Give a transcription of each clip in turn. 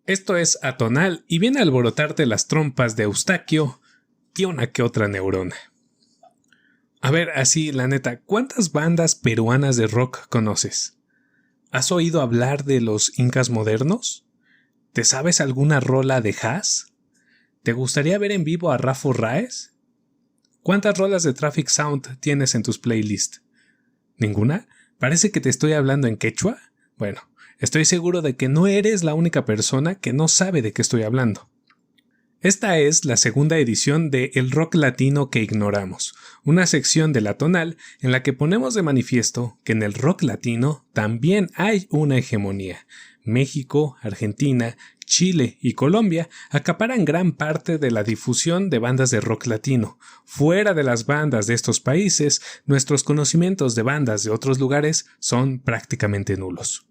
Esto es Atonal y viene a alborotarte las trompas de Eustaquio y una que otra neurona. A ver, así, la neta, ¿cuántas bandas peruanas de rock conoces? ¿Has oído hablar de los incas modernos? ¿Te sabes alguna rola de jazz? ¿Te gustaría ver en vivo a Rafo Raes? ¿Cuántas rolas de Traffic Sound tienes en tus playlists? ¿Ninguna? ¿Parece que te estoy hablando en quechua? Bueno, estoy seguro de que no eres la única persona que no sabe de qué estoy hablando. Esta es la segunda edición de El Rock Latino que Ignoramos, una sección de La Tonal en la que ponemos de manifiesto que en el rock latino también hay una hegemonía. México, Argentina, Chile y Colombia acaparan gran parte de la difusión de bandas de rock latino. Fuera de las bandas de estos países, nuestros conocimientos de bandas de otros lugares son prácticamente nulos.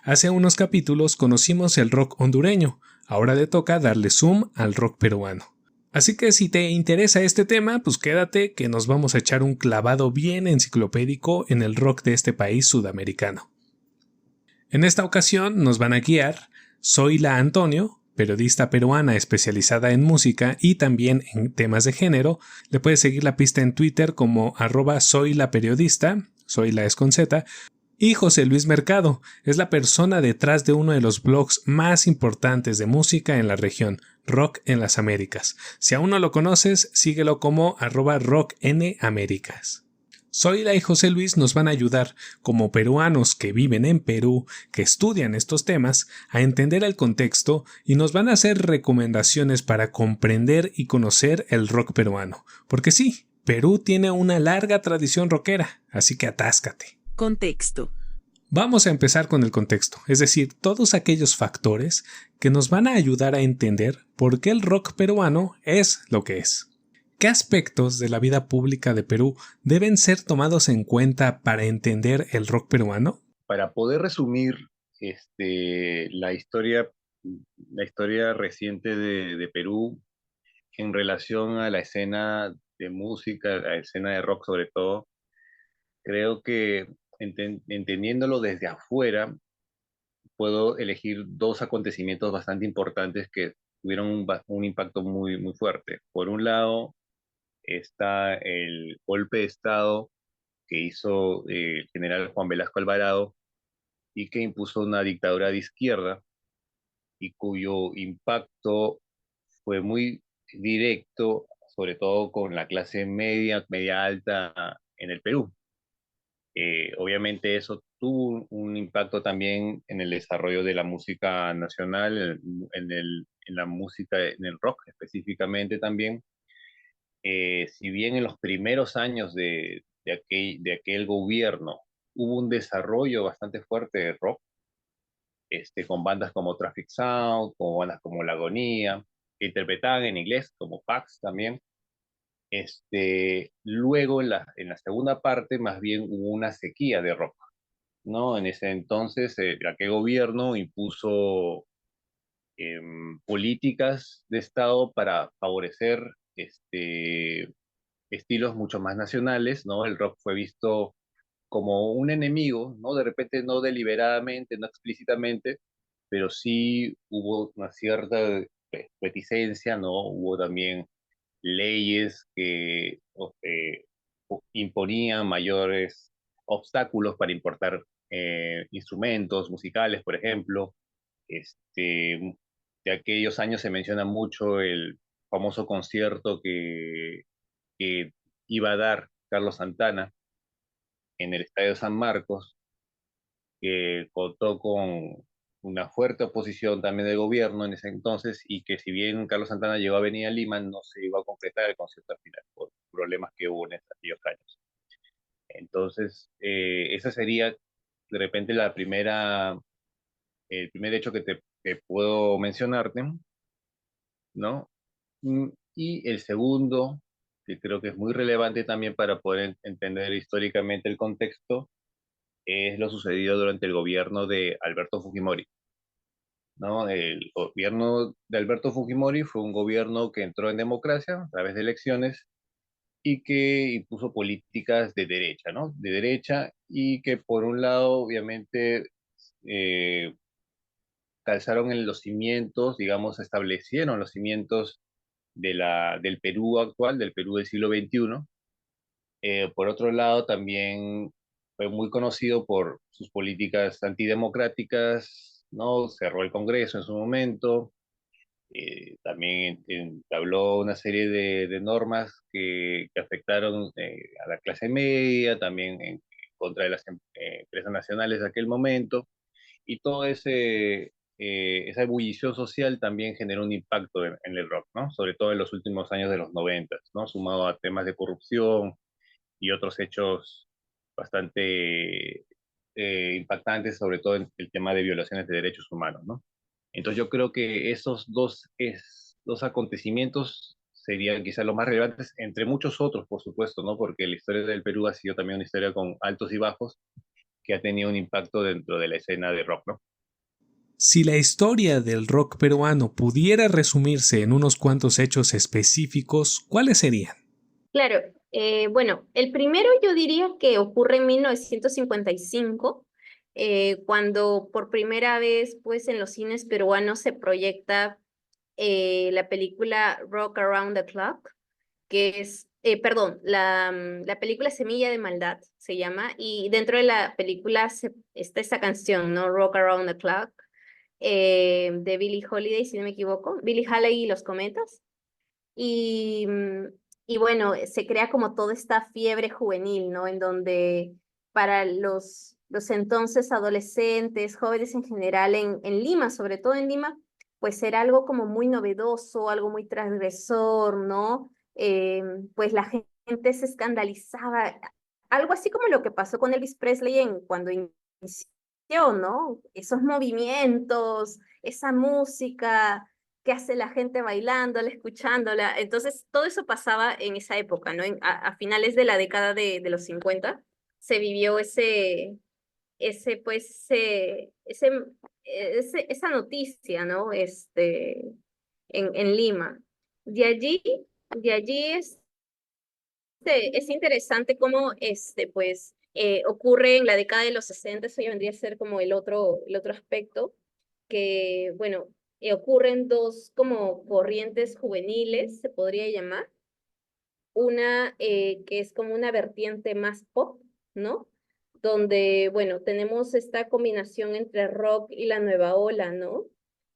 Hace unos capítulos conocimos el rock hondureño, ahora le toca darle zoom al rock peruano. Así que si te interesa este tema, pues quédate que nos vamos a echar un clavado bien enciclopédico en el rock de este país sudamericano. En esta ocasión nos van a guiar Zoila Antonio, periodista peruana especializada en música y también en temas de género. Le puedes seguir la pista en Twitter como @soylaperiodista, Zoila es con Z, y José Luis Mercado es la persona detrás de uno de los blogs más importantes de música en la región, Rock en las Américas. Si aún no lo conoces, síguelo como @rocknaméricas. Zoila y José Luis nos van a ayudar, como peruanos que viven en Perú, que estudian estos temas, a entender el contexto y nos van a hacer recomendaciones para comprender y conocer el rock peruano. Porque sí, Perú tiene una larga tradición rockera, así que atáscate. Contexto. Vamos a empezar con el contexto, es decir, todos aquellos factores que nos van a ayudar a entender por qué el rock peruano es lo que es. ¿Qué aspectos de la vida pública de Perú deben ser tomados en cuenta para entender el rock peruano? Para poder resumir la historia reciente de Perú en relación a la escena de música, a la escena de rock sobre todo, creo que entendiéndolo desde afuera, puedo elegir dos acontecimientos bastante importantes que tuvieron un impacto muy, muy fuerte. Por un lado, está el golpe de Estado que hizo el general Juan Velasco Alvarado y que impuso una dictadura de izquierda y cuyo impacto fue muy directo, sobre todo con la clase media, media alta en el Perú. Obviamente eso tuvo un impacto también en el desarrollo de la música nacional, en la música, en el rock específicamente también. Si bien en los primeros años de aquel gobierno hubo un desarrollo bastante fuerte de rock, con bandas como Traffic Sound, como bandas como La Agonía, que interpretaban en inglés, como Pax también. Luego, en la segunda parte, más bien hubo una sequía de rock, ¿no? En ese entonces, aquel gobierno impuso políticas de Estado para favorecer estilos mucho más nacionales, ¿no? El rock fue visto como un enemigo, ¿no? De repente no deliberadamente, no explícitamente, pero sí hubo una cierta reticencia, ¿no? Hubo también leyes que imponían mayores obstáculos para importar instrumentos musicales, por ejemplo. De aquellos años se menciona mucho el famoso concierto que iba a dar Carlos Santana en el Estadio San Marcos, que contó con una fuerte oposición también del gobierno en ese entonces y que si bien Carlos Santana llegó a venir a Lima, no se iba a concretar el concierto al final por problemas que hubo en aquellos años. Entonces, esa sería de repente el primer hecho que puedo mencionarte, ¿no? Y el segundo, que creo que es muy relevante también para poder entender históricamente el contexto, es lo sucedido durante el gobierno de Alberto Fujimori, ¿no? El gobierno de Alberto Fujimori fue un gobierno que entró en democracia a través de elecciones y que impuso políticas de derecha, ¿no? De derecha y que por un lado, obviamente, eh, calzaron en los cimientos, digamos, establecieron los cimientos del Perú actual, del Perú del siglo XXI. Por otro lado, también fue muy conocido por sus políticas antidemocráticas, ¿no? Cerró el Congreso en su momento, también entabló una serie de normas que afectaron a la clase media, también en contra de las empresas nacionales de aquel momento, y todo esa ebullición social también generó un impacto en el rock, ¿no? Sobre todo en los últimos años de los 90, ¿no? Sumado a temas de corrupción y otros hechos bastante impactantes, sobre todo en el tema de violaciones de derechos humanos, ¿no? Entonces yo creo que esos dos acontecimientos serían quizás los más relevantes, entre muchos otros, por supuesto, ¿no? Porque la historia del Perú ha sido también una historia con altos y bajos que ha tenido un impacto dentro de la escena de rock, ¿no? Si la historia del rock peruano pudiera resumirse en unos cuantos hechos específicos, ¿cuáles serían? Claro, bueno, el primero yo diría que ocurre en 1955, cuando por primera vez pues en los cines peruanos se proyecta la película Rock Around the Clock, que es, perdón, la película Semilla de Maldad se llama, y dentro de la película está esta canción, ¿no? Rock Around the Clock, de Billie Holiday, si no me equivoco, Billie Holiday y los Cometas. Y, y bueno, se crea como toda esta fiebre juvenil, ¿no? En donde para los entonces adolescentes, jóvenes en general, en Lima, sobre todo en Lima, pues era algo como muy novedoso, algo muy transgresor, ¿no? Pues la gente se escandalizaba, algo así como lo que pasó con Elvis Presley cuando inició, ¿no? Esos movimientos, esa música que hace la gente bailándola, escuchándola. Entonces, todo eso pasaba en esa época, ¿no? A finales de la década de los 50 se vivió pues, esa noticia, ¿no? En Lima. De allí, de allí es interesante cómo, pues, ocurre en la década de los 60, eso ya vendría a ser como el otro aspecto, que, bueno, ocurren dos como corrientes juveniles, se podría llamar. Una que es como una vertiente más pop, ¿no? Donde, bueno, tenemos esta combinación entre rock y la nueva ola, ¿no?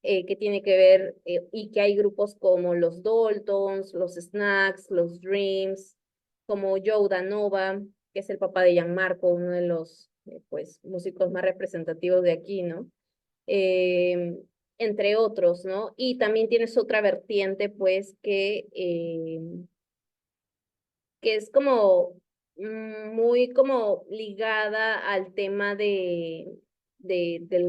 Que tiene que ver, y que hay grupos como los Daltons, los Snacks, los Dreams, como Joe Danova, que es el papá de Gianmarco, uno de los, pues, músicos más representativos de aquí, ¿no? Eh, Entre otros, ¿no? Y también tienes otra vertiente, pues, que es como muy como ligada al tema del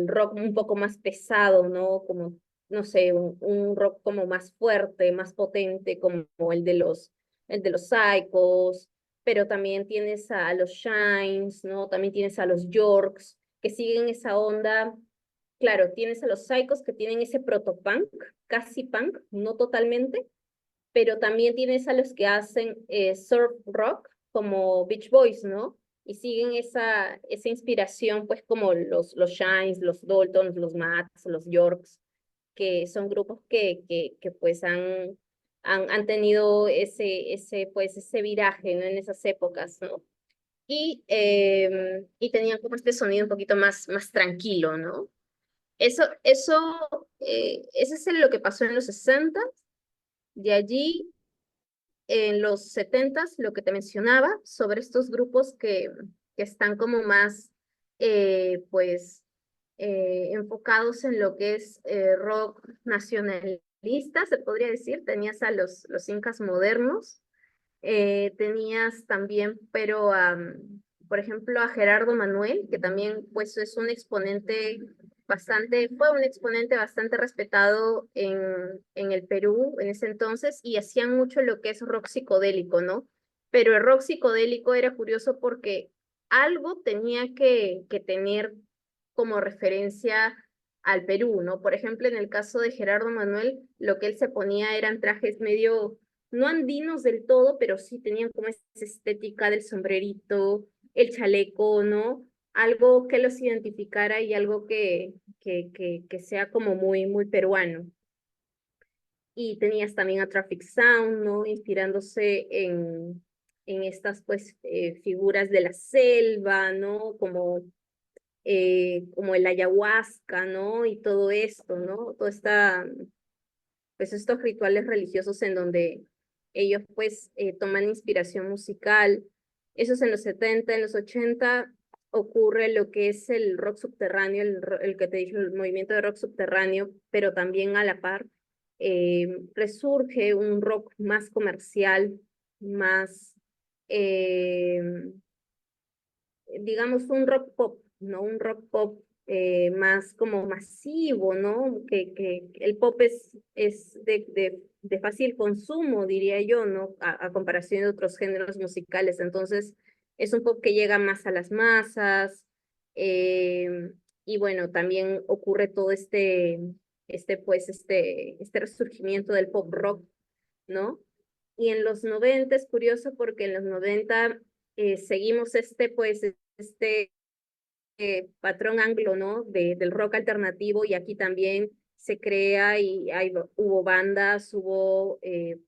rock un poco más pesado, ¿no? Como, no sé, un rock como más fuerte, más potente, como el de los Psychos, pero también tienes a los Shines, ¿no? También tienes a los Yorks, que siguen esa onda. Claro, tienes a los Psychos que tienen ese protopunk, casi punk, no totalmente, pero también tienes a los que hacen surf rock, como Beach Boys, ¿no? Y siguen esa inspiración, pues como los Shines, los Daltons, los Mats, los Yorks, que son grupos que pues han tenido pues, ese viraje, ¿no? En esas épocas, ¿no? Y tenían como este sonido un poquito más tranquilo, ¿no? Ese es lo que pasó en los 60. De allí en los 70s, lo que te mencionaba sobre estos grupos que están como más, pues, enfocados en lo que es rock nacionalista, se podría decir. Tenías a los Incas Modernos, tenías también, pero, por ejemplo, a Gerardo Manuel, que también pues es un exponente fue un exponente bastante respetado en el Perú en ese entonces, y hacían mucho lo que es rock psicodélico, ¿no? Pero el rock psicodélico era curioso porque algo tenía que tener como referencia al Perú, ¿no? Por ejemplo, en el caso de Gerardo Manuel, lo que él se ponía eran trajes medio no andinos del todo, pero sí tenían como esa estética del sombrerito, el chaleco, ¿no? Algo que los identificara y algo que sea como muy, muy peruano. Y tenías también a Traffic Sound, ¿no? Inspirándose en estas, pues, figuras de la selva, ¿no? Como el ayahuasca, ¿no? Y todo esto, ¿no? Pues, estos rituales religiosos en donde ellos, pues, toman inspiración musical. Eso es en los 70, en los 80 ocurre lo que es el rock subterráneo, el que te dije, el movimiento de rock subterráneo, pero también a la par resurge un rock más comercial, más, eh, digamos, un rock pop, ¿no? Un rock pop más como masivo, ¿no? Que el pop es de fácil consumo, diría yo, ¿no? A comparación de otros géneros musicales. Entonces, es un pop que llega más a las masas. eh, y bueno, también ocurre todo este resurgimiento del pop rock, ¿no? Y en los 90 es curioso porque en los 90 seguimos este patrón anglo, ¿no? Del rock alternativo y aquí también se crea y hubo bandas, hubo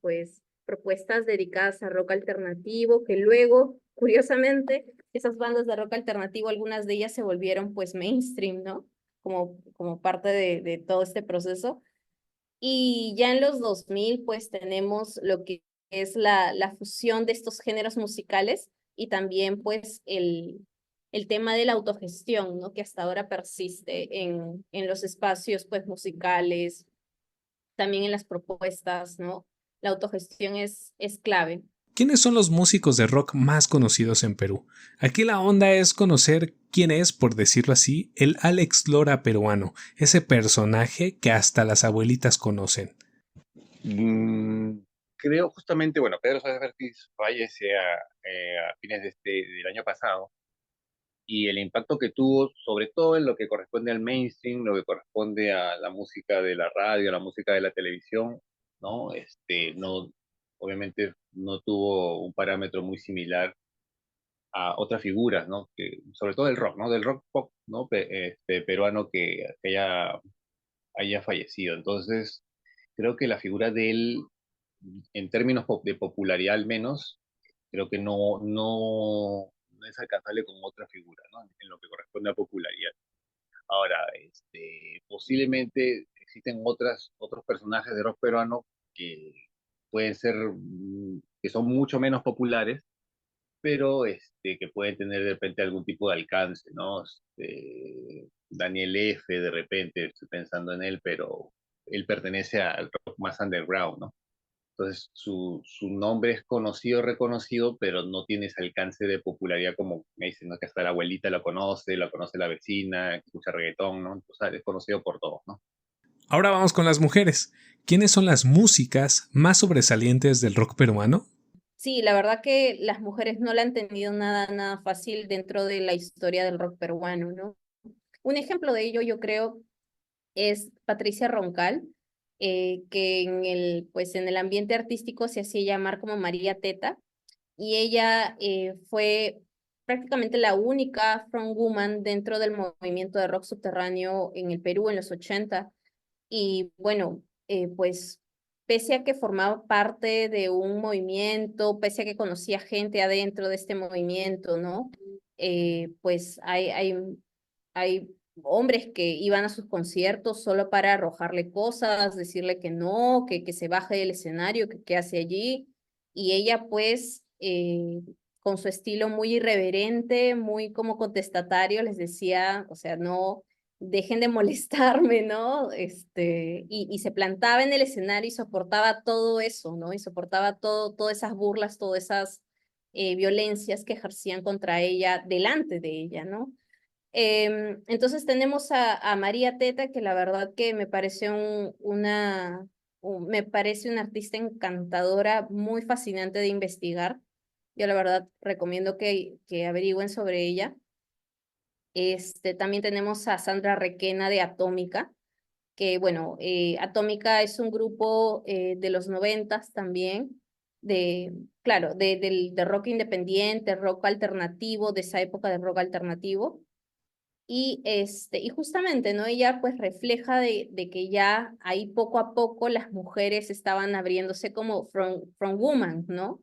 pues propuestas dedicadas a rock alternativo que luego, curiosamente, esas bandas de rock alternativo, algunas de ellas se volvieron pues mainstream, ¿no? Como parte de todo este proceso. Y ya en los 2000 pues tenemos lo que es la fusión de estos géneros musicales y también pues el tema de la autogestión, ¿no? Que hasta ahora persiste en los espacios pues musicales, también en las propuestas, ¿no? La autogestión es clave. ¿Quiénes son los músicos de rock más conocidos en Perú? Aquí la onda es conocer quién es, por decirlo así, el Alex Lora peruano, ese personaje que hasta las abuelitas conocen. Mm, creo justamente, bueno, Pedro Suárez Vértiz fallece a fines del año pasado y el impacto que tuvo, sobre todo en lo que corresponde al mainstream, lo que corresponde a la música de la radio, a la música de la televisión, ¿no? No, obviamente no tuvo un parámetro muy similar a otras figuras, ¿no? Que, sobre todo del rock, ¿no? Del rock pop, ¿no? Peruano que haya fallecido. Entonces, creo que la figura de él, en términos de popularidad al menos, creo que no es alcanzable con otra figura, ¿no? En lo que corresponde a popularidad. Ahora, posiblemente existen otros personajes de rock peruano que pueden ser, que son mucho menos populares, pero que pueden tener de repente algún tipo de alcance, ¿no? Daniel F., de repente, estoy pensando en él, pero él pertenece al rock más underground, ¿no? Entonces, su nombre es conocido, reconocido, pero no tiene ese alcance de popularidad como me dicen, ¿no? Que hasta la abuelita lo conoce la vecina, que escucha reggaetón, ¿no? O sea, es conocido por todos, ¿no? Ahora vamos con las mujeres. ¿Quiénes son las músicas más sobresalientes del rock peruano? Sí, la verdad que las mujeres no la han tenido nada fácil dentro de la historia del rock peruano, ¿no? Un ejemplo de ello, yo creo, es Patricia Roncal, que pues en el ambiente artístico se hacía llamar como María Teta, y ella fue prácticamente la única frontwoman dentro del movimiento de rock subterráneo en el Perú en los 80. Y bueno, pues pese a que formaba parte de un movimiento, pese a que conocía gente adentro de este movimiento, ¿no? Pues hay hombres que iban a sus conciertos solo para arrojarle cosas, decirle que no, que se baje del escenario, que qué hace allí. Y ella pues, con su estilo muy irreverente, muy como contestatario, les decía, o sea, no dejen de molestarme, ¿no? Y se plantaba en el escenario y soportaba todo eso, ¿no? Y soportaba todas esas burlas, todas esas violencias que ejercían contra ella delante de ella, ¿no? Entonces tenemos a María Teta, que la verdad que me parece me parece una artista encantadora, muy fascinante de investigar. Yo la verdad recomiendo que averigüen sobre ella. También tenemos a Sandra Requena de Atómica, que bueno, Atómica es un grupo de los 90 también, claro, de rock independiente, rock alternativo, de esa época de rock alternativo. Y justamente, ¿no? Ella pues refleja de que ya ahí poco a poco las mujeres estaban abriéndose como from woman, ¿no?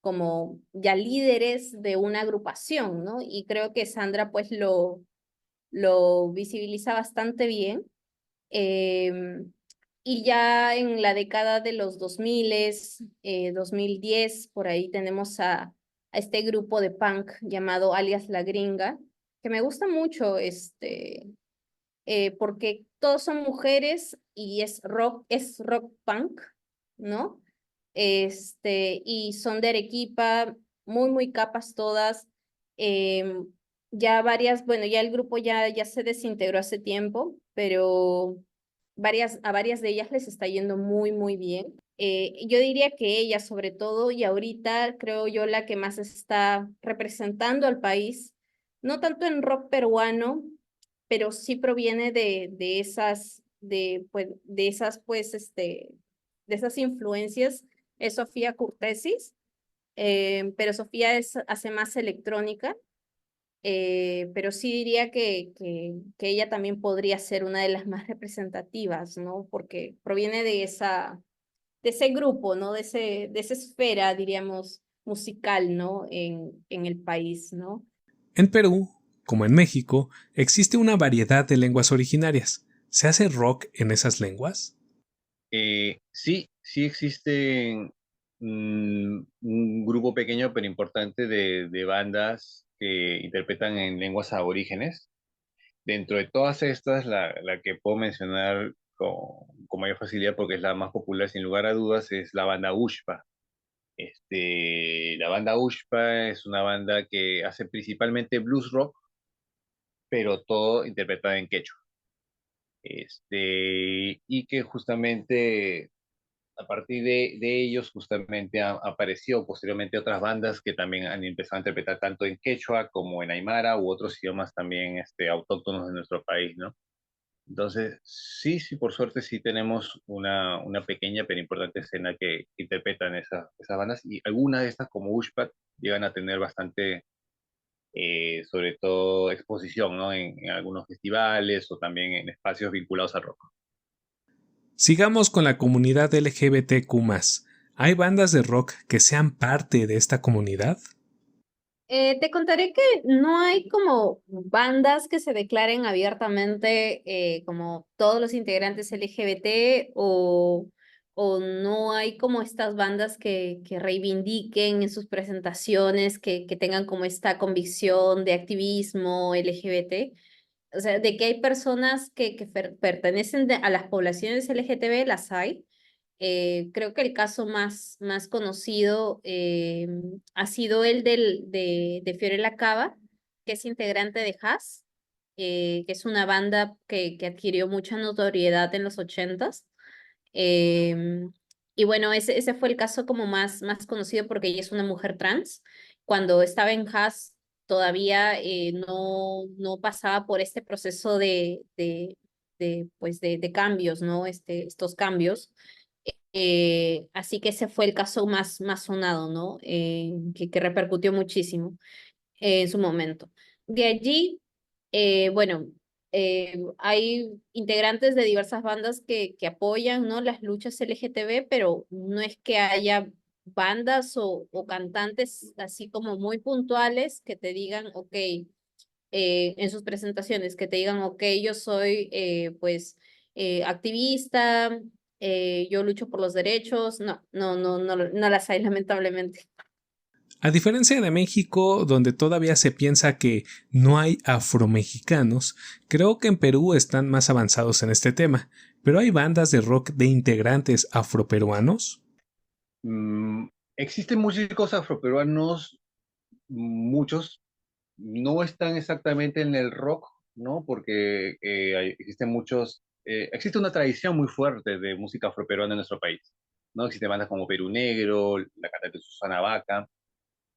Como ya líderes de una agrupación, ¿no? Y creo que Sandra pues lo visibiliza bastante bien. Em, y ya en la década de los 2000, 2010, por ahí tenemos a este grupo de punk llamado Alias La Gringa, que me gusta mucho, porque todos son mujeres y es rock punk, ¿no? Y son de Arequipa, muy capas todas. em, ya varias, bueno, ya el grupo ya se desintegró hace tiempo, pero a varias de ellas les está yendo muy bien. Yo diría que ella, sobre todo, y ahorita creo yo la que más está representando al país, no tanto en rock peruano, pero sí proviene de esas influencias, es Sofía Curtesis, pero Sofía hace más electrónica, pero sí diría que ella también podría ser una de las más representativas, ¿no? Porque proviene de ese grupo, ¿no? De esa esfera, diríamos, musical, ¿no? En el país, ¿no? En Perú, como en México, existe una variedad de lenguas originarias. ¿Se hace rock en esas lenguas? Sí existe un grupo pequeño pero importante de bandas que interpretan en lenguas aborígenes. Dentro de todas estas, la que puedo mencionar con mayor facilidad porque es la más popular sin lugar a dudas es la banda Ushpa. La banda Ushpa es una banda que hace principalmente blues rock, pero todo interpretado en quechua. Y que justamente a partir de ellos justamente apareció posteriormente otras bandas que también han empezado a interpretar tanto en quechua como en aymara u otros idiomas también autóctonos de nuestro país, ¿no? Entonces, sí, por suerte sí tenemos una pequeña pero importante escena que interpretan esas bandas y algunas de estas como Ushpat llegan a tener bastante, sobre todo, exposición, ¿no? En algunos festivales o también en espacios vinculados al rock. Sigamos con la comunidad LGBTQ+. ¿Hay bandas de rock que sean parte de esta comunidad? Te contaré que no hay como bandas que se declaren abiertamente como todos los integrantes LGBT o no hay como estas bandas que reivindiquen en sus presentaciones, que tengan como esta convicción de activismo LGBT. O sea, de que hay personas que pertenecen a las poblaciones LGTB, las hay. Creo que el caso más conocido ha sido el de Fiorella Cava, que es integrante de Hass, que es una banda que adquirió mucha notoriedad en los ochentas. Em, y bueno, ese fue el caso como más conocido porque ella es una mujer trans. Cuando estaba en Haas, todavía no pasaba por este proceso de cambios, ¿no? Estos cambios. Así que ese fue el caso más sonado, ¿no? Que repercutió muchísimo en su momento. De allí, bueno, hay integrantes de diversas bandas que apoyan, ¿no? Las luchas LGTB, pero no es que haya bandas o cantantes así como muy puntuales que te digan, ok, en sus presentaciones, que te digan, ok, yo soy activista, yo lucho por los derechos. No las hay lamentablemente. A diferencia de México, donde todavía se piensa que no hay afromexicanos, creo que en Perú están más avanzados en este tema, pero hay bandas de rock de integrantes afroperuanos. Mm, Existen músicos afroperuanos, muchos, no están exactamente en el rock, ¿no? Porque existen existe una tradición muy fuerte de música afroperuana en nuestro país, ¿no? Existen bandas como Perú Negro, la cantante Susana Vaca,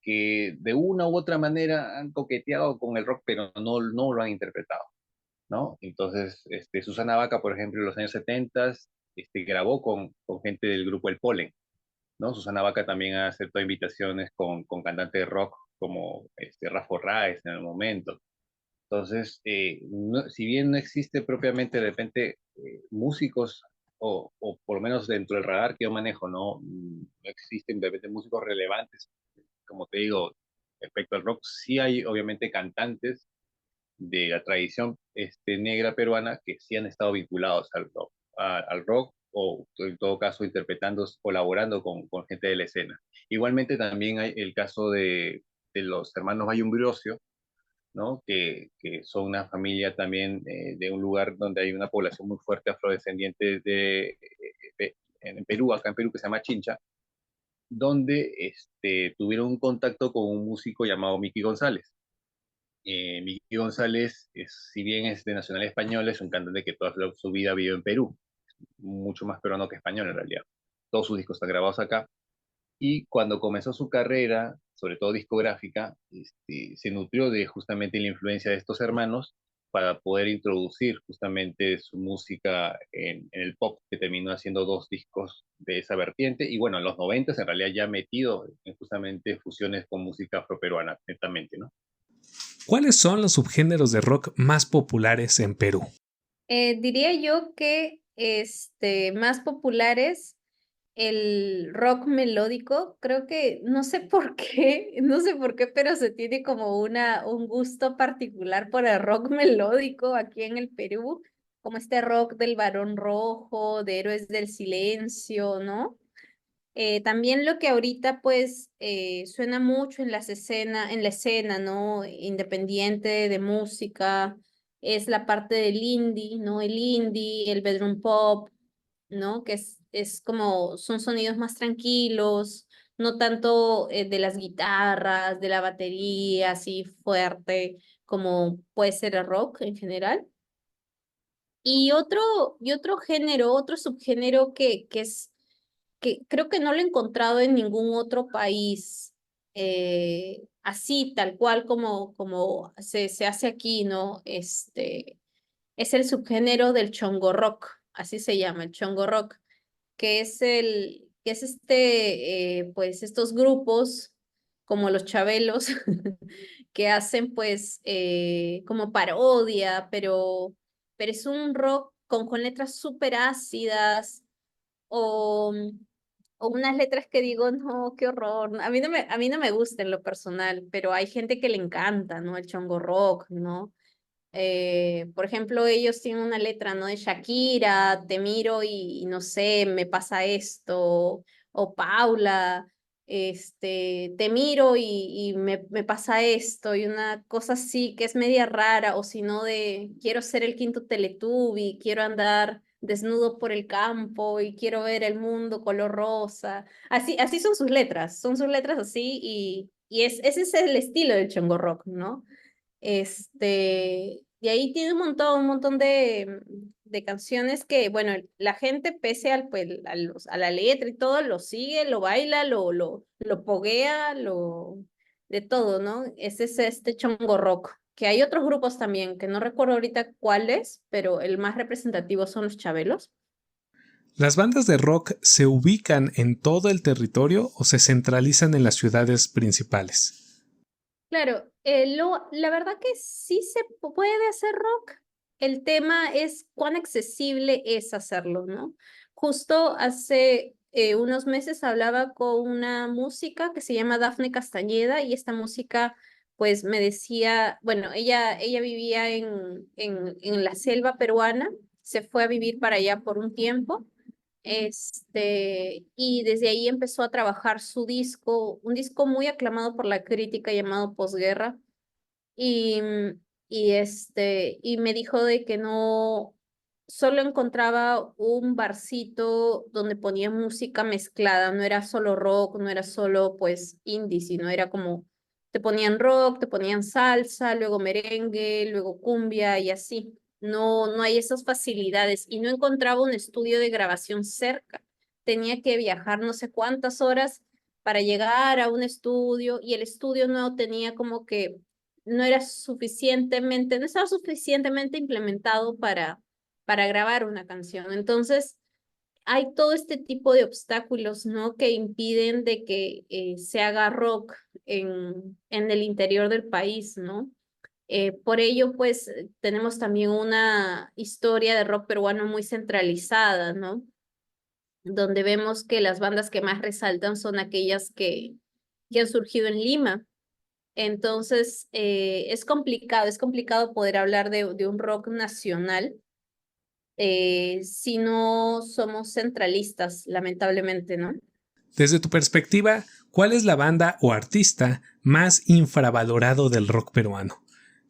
que de una u otra manera han coqueteado con el rock, pero no lo han interpretado, ¿no? Entonces, Susana Vaca, por ejemplo, en los años 70 grabó con gente del grupo El Polen, ¿no? Susana Vaca también ha aceptado invitaciones con cantantes de rock como Rafa Raez en el momento. Entonces, si bien no existe propiamente de repente músicos, o por lo menos dentro del radar que yo manejo, no existen de repente músicos relevantes, como te digo, respecto al rock, sí hay obviamente cantantes de la tradición negra peruana que sí han estado vinculados al rock, o en todo caso interpretando, colaborando con gente de la escena. Igualmente también hay el caso de los hermanos Bayumbrosio, ¿no? Que son una familia también de un lugar donde hay una población muy fuerte afrodescendiente en Perú, acá en Perú, que se llama Chincha, donde tuvieron un contacto con un músico llamado Miki González. Miki González, si bien es de nacional español, es un cantante que toda su vida vivió en Perú, mucho más peruano que español en realidad. Todos sus discos están grabados acá. Y cuando comenzó su carrera, sobre todo discográfica, se nutrió de justamente la influencia de estos hermanos para poder introducir justamente su música en el pop, que terminó haciendo dos discos de esa vertiente. Y bueno, en los 90 en realidad ya metido en justamente fusiones con música afroperuana, netamente, ¿no? ¿Cuáles son los subgéneros de rock más populares en Perú? Diría yo que más populares, el rock melódico. Creo que, no sé por qué, no sé por qué, pero se tiene como un gusto particular por el rock melódico aquí en el Perú, como este rock del Barón Rojo, de Héroes del Silencio, ¿no? También lo que ahorita pues suena mucho en la escena, ¿no? Independiente de música, es la parte del indie, ¿no? El indie, el bedroom pop, ¿no? Que es como, son sonidos más tranquilos, no tanto de las guitarras, de la batería, así fuerte, como puede ser el rock en general. Y otro género, otro subgénero que creo que no lo he encontrado en ningún otro país, así, tal cual como se hace aquí, ¿no? Es el subgénero del chongo rock, así se llama, el chongo rock, que es pues estos grupos como los Chabelos que hacen pues como parodia, pero es un rock con letras súper ácidas o, o unas letras que digo, no, qué horror. A mí no me gusta en lo personal, pero hay gente que le encanta, ¿no? El chongo rock, ¿no? Por ejemplo, ellos tienen una letra, ¿no? De Shakira, te miro y no sé, me pasa esto, o Paula, te miro y me pasa esto, y una cosa así que es media rara, o si no, de quiero ser el quinto Teletubby, quiero andar desnudo por el campo y quiero ver el mundo color rosa. Así son sus letras así, y ese es el estilo del chongo rock, ¿no? Y ahí tiene un montón de canciones que, bueno, la gente, pese pues, a la letra y todo, lo sigue, lo baila, lo poguea, de todo, ¿no? Ese es este chongo rock, que hay otros grupos también, que no recuerdo ahorita cuáles, pero el más representativo son los Chabelos. ¿Las bandas de rock se ubican en todo el territorio o se centralizan en las ciudades principales? Claro, la verdad que sí se puede hacer rock. El tema es cuán accesible es hacerlo, ¿no? Justo hace unos meses hablaba con una música que se llama Dafne Castañeda, y esta música pues me decía, bueno, ella vivía en la selva peruana, se fue a vivir para allá por un tiempo, y desde ahí empezó a trabajar su disco, un disco muy aclamado por la crítica llamado Posguerra, y, y me dijo de que no, solo encontraba un barcito donde ponía música mezclada, no era solo rock, no era solo pues indie, sino era como, te ponían rock, te ponían salsa, luego merengue, luego cumbia y así. No hay esas facilidades, y no encontraba un estudio de grabación cerca. Tenía que viajar no sé cuántas horas para llegar a un estudio, y el estudio no tenía como que no estaba suficientemente implementado para grabar una canción. Entonces, hay todo este tipo de obstáculos, ¿no? Que impiden de que se haga rock en el interior del país, ¿no? Por ello, pues, tenemos también una historia de rock peruano muy centralizada, ¿no? Donde vemos que las bandas que más resaltan son aquellas que han surgido en Lima. Entonces, es complicado poder hablar de un rock nacional si no somos centralistas, lamentablemente, ¿no? Desde tu perspectiva, ¿cuál es la banda o artista más infravalorado del rock peruano?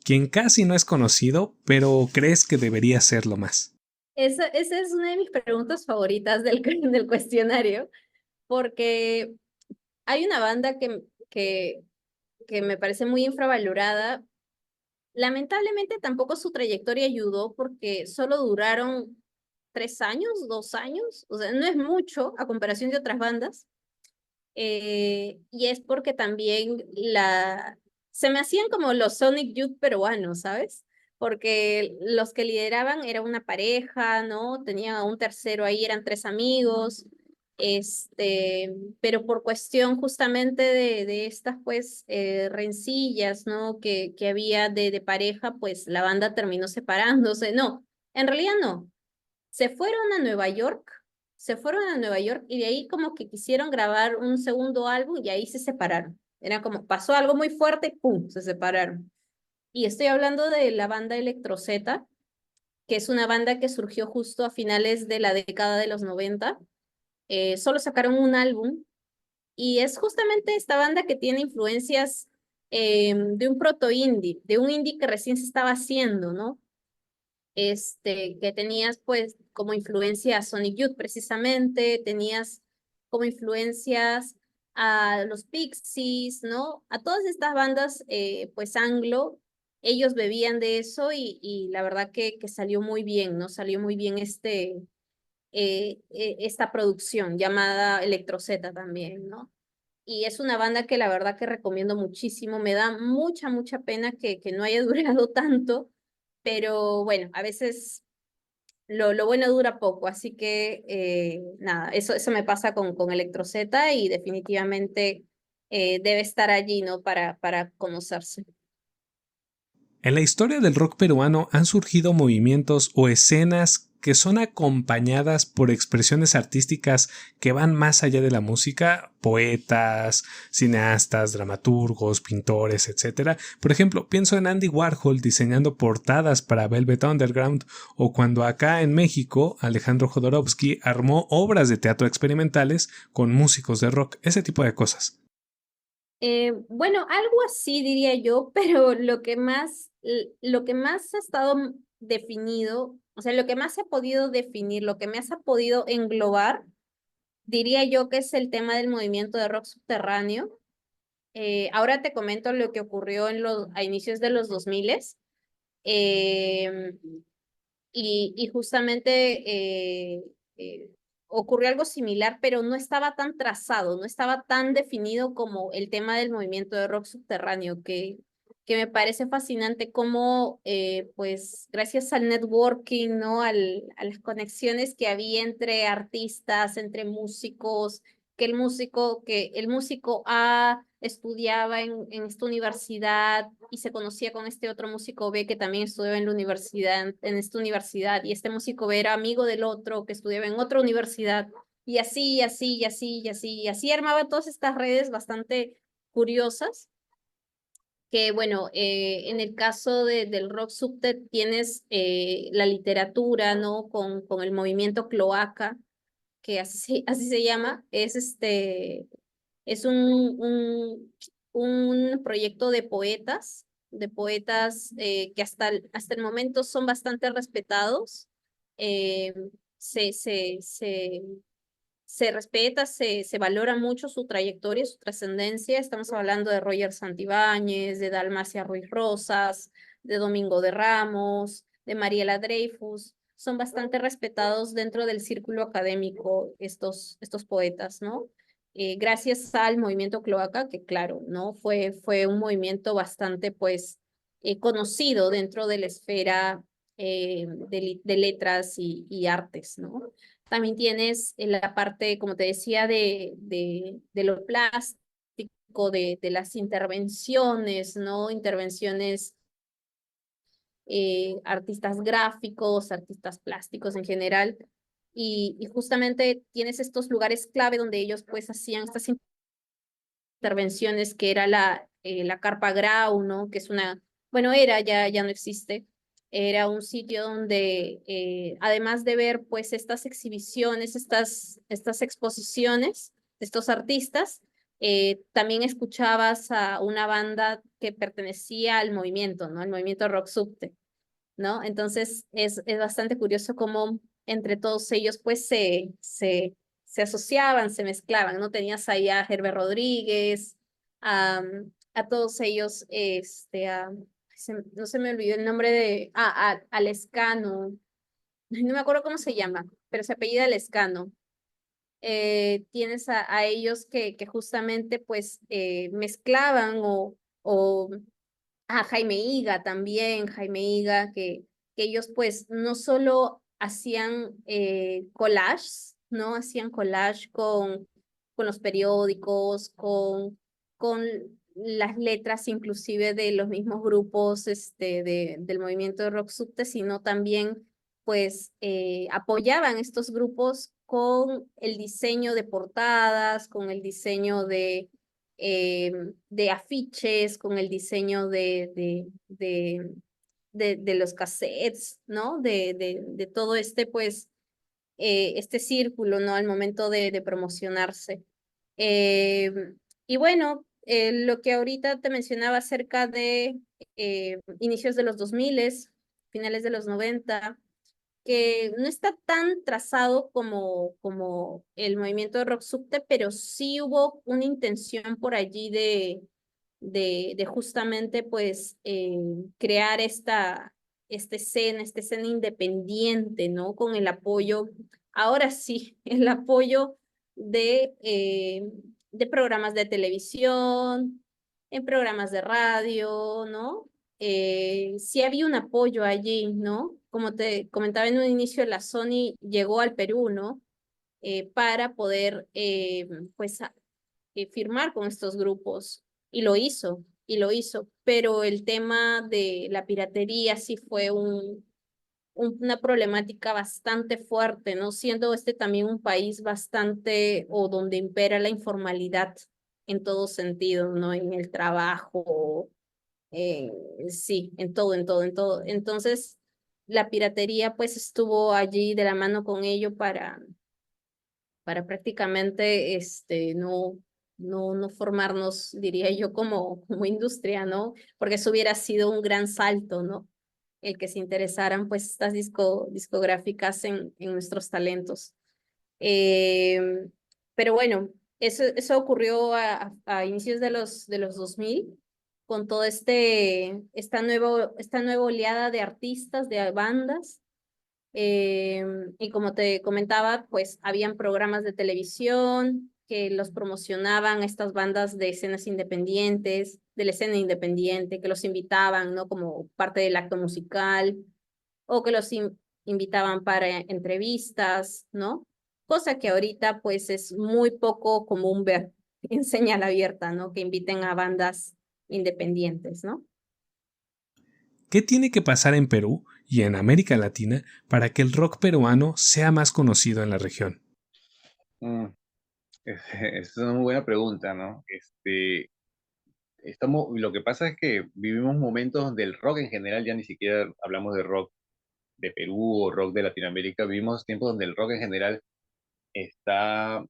Quien casi no es conocido, pero crees que debería serlo más. Esa es una de mis preguntas favoritas del cuestionario, porque hay una banda que me parece muy infravalorada. Lamentablemente tampoco su trayectoria ayudó porque solo duraron 3 años, 2 años, o sea, no es mucho a comparación de otras bandas. Y es porque también se me hacían como los Sonic Youth peruanos, ¿sabes? Porque los que lideraban era una pareja, ¿no? Tenía un tercero ahí, eran tres amigos, pero por cuestión justamente de estas, pues, rencillas, ¿no? Que había de pareja, pues la banda terminó separándose. No, en realidad no. Se fueron a Nueva York, se fueron a Nueva York y de ahí como que quisieron grabar un segundo álbum y ahí se separaron. Era como, pasó algo muy fuerte, ¡pum!, se separaron. Y estoy hablando de la banda Electrozeta, que es una banda que surgió justo a finales de la década de los 90. Solo sacaron un álbum y es justamente esta banda que tiene influencias de un proto-indie, de un indie que recién se estaba haciendo, ¿no? Que tenías pues como influencia a Sonic Youth precisamente, tenías como influencias a los Pixies, ¿no? A todas estas bandas pues anglo, ellos bebían de eso y la verdad que salió muy bien, ¿no? Salió muy bien esta producción llamada Electrozeta también, ¿no? Y es una banda que la verdad que recomiendo muchísimo. Me da mucha, mucha pena que no haya durado tanto, pero bueno, a veces lo bueno dura poco, así que nada, eso me pasa con Electrozeta y definitivamente debe estar allí, ¿no? Para conocerse. En la historia del rock peruano han surgido movimientos o escenas que son acompañadas por expresiones artísticas que van más allá de la música, poetas, cineastas, dramaturgos, pintores, etc. Por ejemplo, pienso en Andy Warhol diseñando portadas para Velvet Underground, o cuando acá en México Alejandro Jodorowsky armó obras de teatro experimentales con músicos de rock, ese tipo de cosas. Bueno, algo así diría yo, pero lo que más ha estado definido, o sea, lo que más se ha podido definir, lo que más ha podido englobar, diría yo que es el tema del movimiento de rock subterráneo. Ahora te comento lo que ocurrió a inicios de los 2000 eh, y justamente eh, ocurrió algo similar, pero no estaba tan trazado, no estaba tan definido como el tema del movimiento de rock subterráneo, que me parece fascinante cómo, pues, gracias al networking, ¿no? A las conexiones que había entre artistas, entre músicos, que el músico A estudiaba en esta universidad y se conocía con este otro músico B que también estudiaba en la universidad, en esta universidad, y este músico B era amigo del otro que estudiaba en otra universidad, y así, y así, y así, y así, y así armaba todas estas redes bastante curiosas que bueno, en el caso del rock subte tienes la literatura, ¿no? Con el movimiento cloaca, que así se llama, es un proyecto de poetas que hasta el momento son bastante respetados. Eh, se respeta, se valora mucho su trayectoria, su trascendencia. Estamos hablando de Roger Santibáñez, de Dalmacia Ruiz Rosas, de Domingo de Ramos, de Mariela Dreyfus. Son bastante respetados dentro del círculo académico estos poetas, ¿no? Gracias al movimiento Cloaca, que claro, ¿no? Fue un movimiento bastante, pues, conocido dentro de la esfera de letras y artes, ¿no? También tienes la parte, como te decía, de lo plástico, de las intervenciones, ¿no? Intervenciones artistas gráficos, artistas plásticos en general, y justamente tienes estos lugares clave donde ellos pues hacían estas intervenciones, que era la Carpa Grau, ¿no? Que es una, bueno, era, ya no existe. Era un sitio donde, además de ver pues estas exhibiciones, estas exposiciones de estos artistas, también escuchabas a una banda que pertenecía al movimiento, ¿no? El movimiento rock subte, ¿no? Entonces es bastante curioso cómo entre todos ellos pues se asociaban, se mezclaban, ¿no? Tenías ahí a Herbert Rodríguez, a todos ellos, no se me olvidó el nombre de, a Lescano, no me acuerdo cómo se llama, pero se apellida Lescano. Tienes a ellos que justamente pues mezclaban o a Jaime Higa también, Jaime Higa, que ellos pues no solo hacían collages, ¿no? Hacían collage con los periódicos, con las letras inclusive de los mismos grupos del movimiento de rock subte, sino también pues apoyaban estos grupos con el diseño de portadas, con el diseño de afiches, con el diseño de los cassettes, ¿no? De todo pues, este círculo, ¿no? Al momento de promocionarse. Eh, y bueno, lo que ahorita te mencionaba acerca de inicios de los 2000, finales de los 90, que no está tan trazado como el movimiento de rock subte, pero sí hubo una intención por allí de justamente pues crear esta escena independiente, ¿no? Con el apoyo, ahora sí, el apoyo de programas de televisión, en programas de radio, ¿no? Sí había un apoyo allí, ¿no? Como te comentaba en un inicio, la Sony llegó al Perú, ¿no? Para poder, pues, firmar con estos grupos, y lo hizo, pero el tema de la piratería sí fue una problemática bastante fuerte, ¿no? Siendo este también un país bastante, o donde impera la informalidad en todo sentido, ¿no? En el trabajo, eh, sí, en todo, en todo, en todo. Entonces, la piratería pues estuvo allí de la mano con ello para prácticamente no formarnos, diría yo, como industria, ¿no? Porque eso hubiera sido un gran salto, ¿no? El que se interesaran pues estas discográficas en nuestros talentos. Eh, pero bueno, eso ocurrió a inicios de los 2000, con toda esta nueva oleada de artistas, de bandas. Y como te comentaba, pues habían programas de televisión que los promocionaban estas bandas de escenas independientes, de la escena independiente, que los invitaban, ¿no? Como parte del acto musical, o que los invitaban para entrevistas, ¿no? Cosa que ahorita pues es muy poco común ver en señal abierta, ¿no? Que inviten a bandas independientes, ¿no? ¿Qué tiene que pasar en Perú y en América Latina para que el rock peruano sea más conocido en la región? Mm, es una muy buena pregunta, ¿no? Lo que pasa es que vivimos momentos donde el rock en general, ya ni siquiera hablamos de rock de Perú o rock de Latinoamérica, vivimos tiempos donde el rock en general está,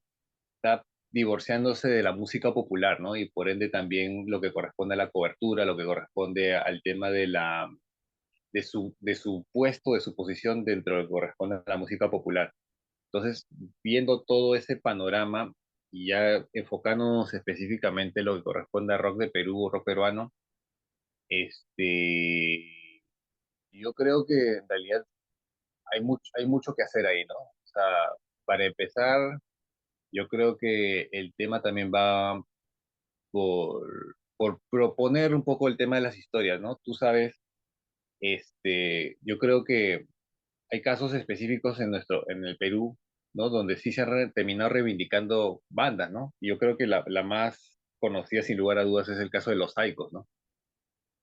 está divorciándose de la música popular, ¿no? Y por ende también lo que corresponde a la cobertura, lo que corresponde al tema de su puesto, de su posición dentro de lo que corresponde a la música popular. Entonces, viendo todo ese panorama y ya enfocándonos específicamente en lo que corresponde a rock de Perú o rock peruano, yo creo que en realidad hay mucho que hacer ahí, ¿no? O sea, para empezar, yo creo que el tema también va por proponer un poco el tema de las historias, ¿no? Tú sabes, yo creo que hay casos específicos en el Perú, ¿no? Donde sí se han terminado reivindicando bandas, ¿no? Y yo creo que la más conocida, sin lugar a dudas, es el caso de los Saicos, ¿no?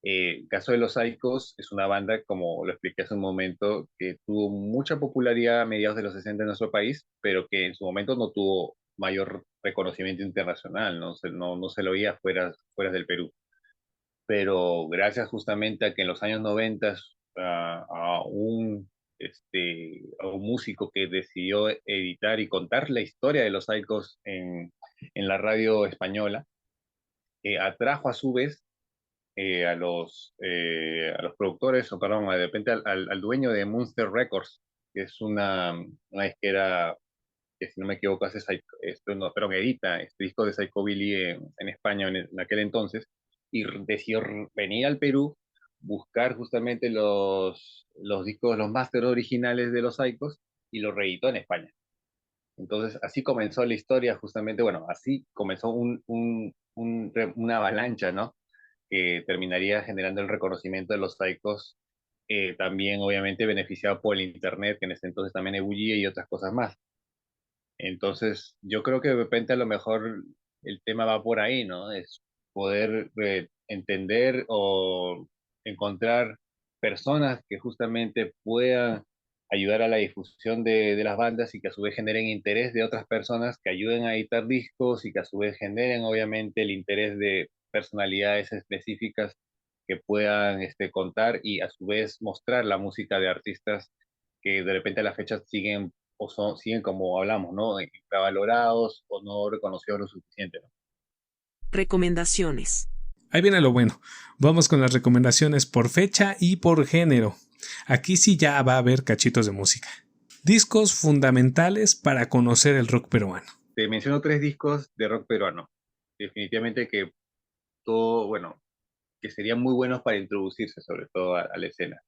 El caso de Los Saicos es una banda, como lo expliqué hace un momento, que tuvo mucha popularidad a mediados de los 60 en nuestro país, pero que en su momento no tuvo mayor reconocimiento internacional, no se lo oía fuera del Perú. Pero gracias justamente a que en los años 90 a un músico que decidió editar y contar la historia de los Saicos en la radio española, atrajo a su vez a los productores, o perdón, de repente al dueño de Monster Records, que es una disquera que, si no me equivoco, hace no, perdón, edita este disco de Psychobilly en España en aquel entonces, y decidió venir al Perú, buscar justamente los discos, los máster originales de los Psychos, y los reeditó en España. Entonces, así comenzó la historia, justamente, bueno, así comenzó una avalancha, ¿no? Que terminaría generando el reconocimiento de los Psychos, también obviamente beneficiado por el Internet, que en ese entonces también ebullía y otras cosas más. Entonces, yo creo que de repente a lo mejor el tema va por ahí, ¿no? Es poder entender o encontrar personas que justamente puedan ayudar a la difusión de las bandas y que a su vez generen interés de otras personas que ayuden a editar discos y que a su vez generen obviamente el interés de personalidades específicas que puedan contar y a su vez mostrar la música de artistas que de repente a la fecha siguen como hablamos, ¿no? Infravalorados o no reconocidos lo suficiente, ¿no? Recomendaciones. Ahí viene lo bueno. Vamos con las recomendaciones por fecha y por género. Aquí sí ya va a haber cachitos de música. Discos fundamentales para conocer el rock peruano. Te menciono 3 discos de rock peruano. Definitivamente que todo, bueno, que serían muy buenos para introducirse sobre todo a la escena.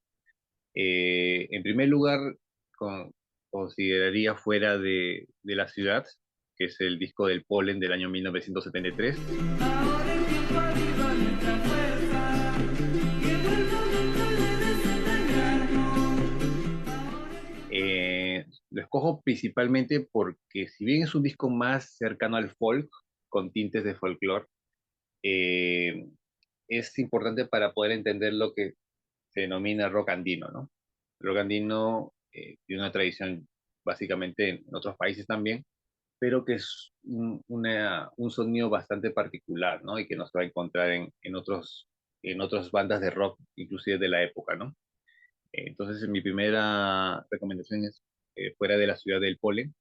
En primer lugar, con- consideraría Fuera de la Ciudad, que es el disco del Polen del año 1973. Lo escojo principalmente porque, si bien es un disco más cercano al folk, con tintes de folclore, eh, es importante para poder entender lo que se denomina rock andino, ¿no? El rock andino tiene una tradición básicamente en otros países también, pero que es un sonido bastante particular, ¿no? Y que no se va a encontrar en otras bandas de rock, inclusive de la época, ¿no? Entonces, mi primera recomendación es Fuera de la Ciudad del Polen.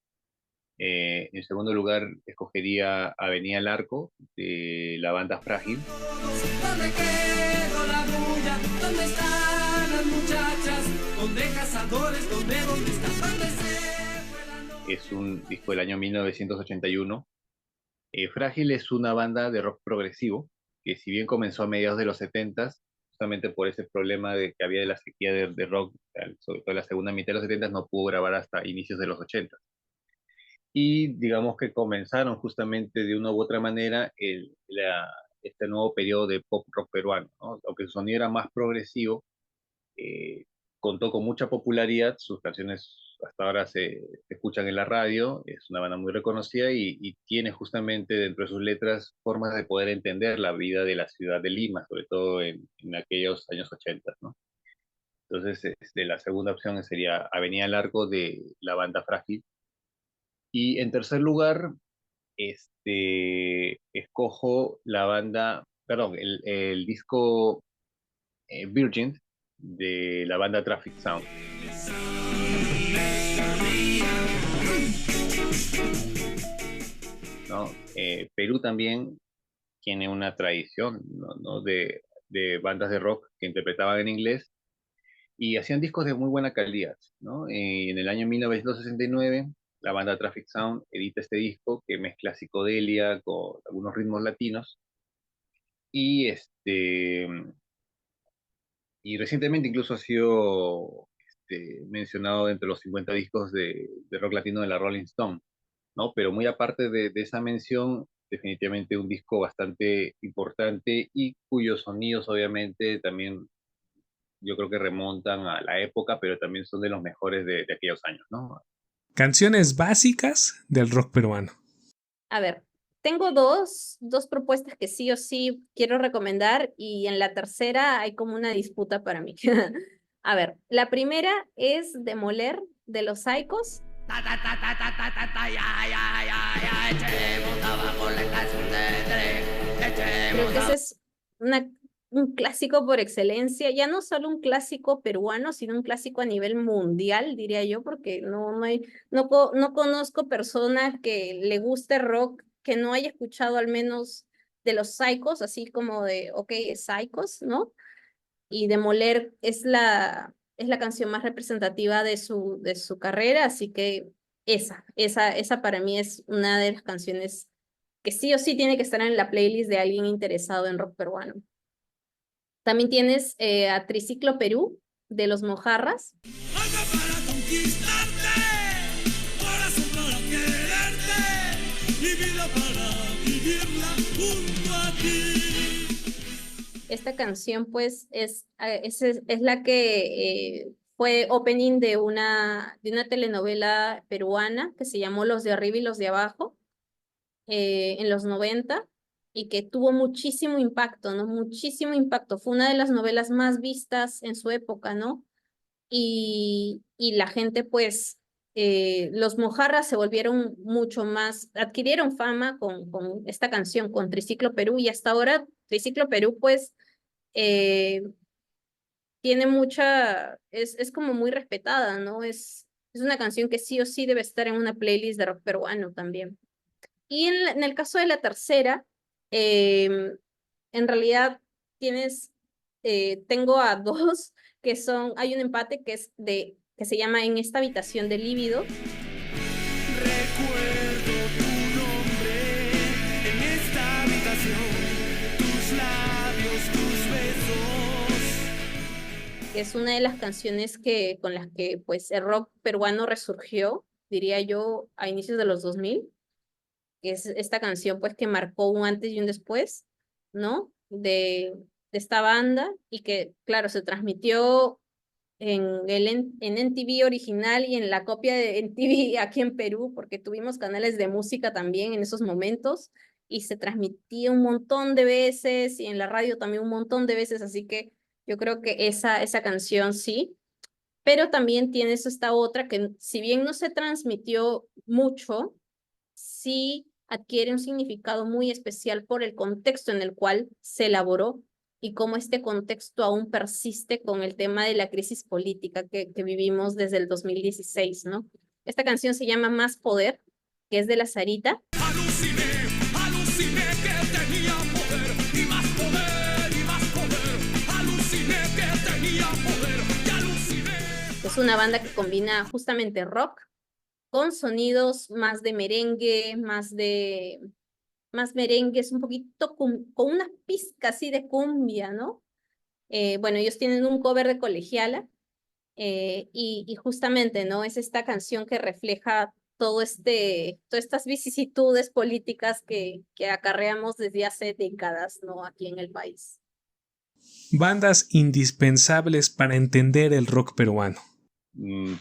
En segundo lugar, escogería Avenida al Arco, de la banda Frágil. ¿Dónde quedó la bulla? ¿Dónde están las muchachas? ¿Dónde cazadores? ¿Dónde están? ¿Dónde se fue la noche? Es un disco del año 1981. Frágil es una banda de rock progresivo que, si bien comenzó a mediados de los 70, justamente por ese problema que había de la sequía de rock, sobre todo en la segunda mitad de los 70, no pudo grabar hasta inicios de los 80. Y digamos que comenzaron justamente de una u otra manera este nuevo periodo de pop rock peruano, ¿no? Aunque su sonido era más progresivo, eh, contó con mucha popularidad, sus canciones hasta ahora se escuchan en la radio, es una banda muy reconocida y tiene justamente dentro de sus letras formas de poder entender la vida de la ciudad de Lima, sobre todo en aquellos años 80, ¿no? Entonces, la segunda opción sería Avenida Largo de la banda Frágil. Y en tercer lugar, escojo la banda, perdón, el disco Virgin de la banda Traffic Sound. ¿No? Perú también tiene una tradición, ¿no? De bandas de rock que interpretaban en inglés y hacían discos de muy buena calidad, ¿no? En el año 1969, la banda Traffic Sound edita este disco que mezcla psicodelia con algunos ritmos latinos y, y recientemente incluso ha sido mencionado entre los 50 discos de rock latino de la Rolling Stone, ¿no? Pero muy aparte de esa mención, definitivamente un disco bastante importante y cuyos sonidos obviamente también yo creo que remontan a la época, pero también son de los mejores de aquellos años, ¿no? Canciones básicas del rock peruano. A ver, tengo dos propuestas que sí o sí quiero recomendar y en la tercera hay como una disputa para mí. A ver, la primera es Demoler de los Psychos. Ta, ta, ta, ta, ta, ta, ta, ta, ya, ya, ya, ya, echemos abajo la estación de tren, Creo echemos que ese abajo. es un clásico por excelencia, ya no solo un clásico peruano, sino un clásico a nivel mundial, diría yo, porque no conozco persona que le guste rock que no haya escuchado al menos de los Psychos, así como de, ok, Psychos, ¿no? Y Demoler es la canción más representativa de su carrera, así que esa para mí es una de las canciones que sí o sí tiene que estar en la playlist de alguien interesado en rock peruano. También tienes a Triciclo Perú, de los Mojarras. Algo para conquistarte, corazón para quererte, mi vida para vivirla junto a ti. Esta canción, pues, es la que fue opening de una telenovela peruana que se llamó Los de Arriba y los de Abajo, en los 90 y que tuvo muchísimo impacto, ¿no? Muchísimo impacto. Fue una de las novelas más vistas en su época, ¿no? Y la gente, pues, los Mojarras se volvieron mucho más, adquirieron fama con esta canción, con Triciclo Perú, y hasta ahora Triciclo Perú, pues, eh, tiene es como muy respetada, ¿no? Es una canción que sí o sí debe estar en una playlist de rock peruano también. Y en el caso de la tercera, en realidad tengo a dos hay un empate que se llama En esta habitación de lívido. Recuerdo tu nombre en esta habitación, tus labios, tus besos. Que es una de las canciones con las que pues el rock peruano resurgió, diría yo, a inicios de los 2000, que es esta canción pues que marcó un antes y un después, ¿no? De esta banda y que, claro, se transmitió en NTV original y en la copia de NTV aquí en Perú, porque tuvimos canales de música también en esos momentos y se transmitía un montón de veces y en la radio también un montón de veces, así que yo creo que esa canción sí, pero también tienes esta otra que si bien no se transmitió mucho, sí adquiere un significado muy especial por el contexto en el cual se elaboró y cómo este contexto aún persiste con el tema de la crisis política que vivimos desde el 2016, ¿no? Esta canción se llama Más Poder, que es de la Sarita. Aluciné, aluciné que tenía poder y más poder y más poder. Aluciné que tenía poder y aluciné. Es una banda que combina justamente rock con sonidos más de merengue, más merengues, un poquito con una pizca así de cumbia, ¿no? Bueno, ellos tienen un cover de Colegiala y justamente, ¿no? Es esta canción que refleja todas estas vicisitudes políticas que acarreamos desde hace décadas, ¿no? Aquí en el país. Bandas indispensables para entender el rock peruano.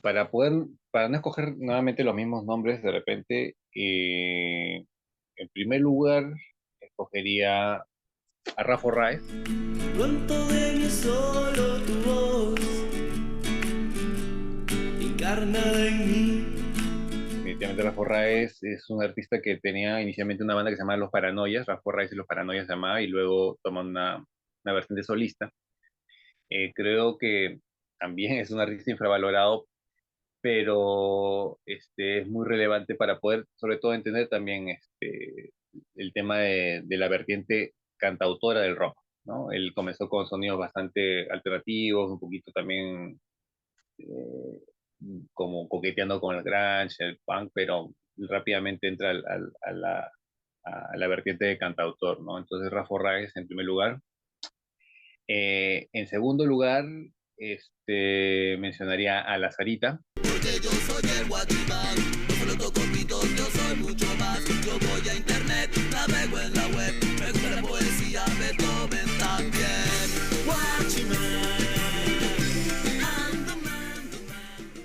Para no escoger nuevamente los mismos nombres, de repente, en primer lugar, escogería a Rafa Raez. Pronto de mí solo tu voz, encarnada en mí. Definitivamente Rafa Raez es un artista que tenía inicialmente una banda que se llamaba Los Paranoias, Rafa Raez y Los Paranoias se llamaba, y luego toma una versión de solista. Creo que también es un artista infravalorado, pero es muy relevante para poder, sobre todo, entender también el tema de la vertiente cantautora del rock, ¿no? Él comenzó con sonidos bastante alternativos, un poquito también eh, como coqueteando con el grunge, el punk, pero rápidamente entra a la vertiente de cantautor, ¿no? Entonces, Rafa Raez en primer lugar. En segundo lugar, mencionaría a La Sarita. Porque yo soy el guachimán, no solo toco pitos, yo soy mucho más. Yo voy a internet, navego en la web, me gusta la poesía, Beethoven también. Guachimán,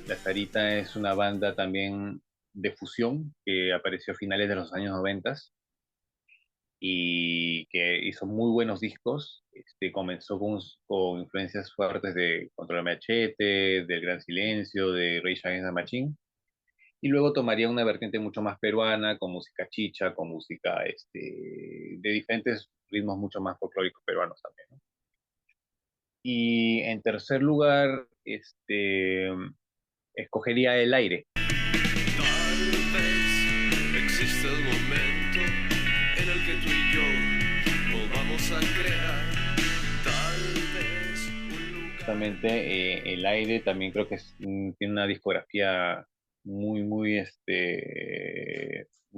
La Sarita es una banda también de fusión que apareció a finales de los años 90 y que hizo muy buenos discos. Comenzó con influencias fuertes de Control Machete, del Gran Silencio, de Rage Against the Machine, y luego tomaría una vertiente mucho más peruana, con música chicha, con música de diferentes ritmos mucho más folclóricos peruanos también, ¿no? Y en tercer lugar, escogería El Aire. Tal vez existe el momento en el que tú y yo volvamos a crear. Tal vez un lugar. Justamente El Aire también creo que tiene una discografía muy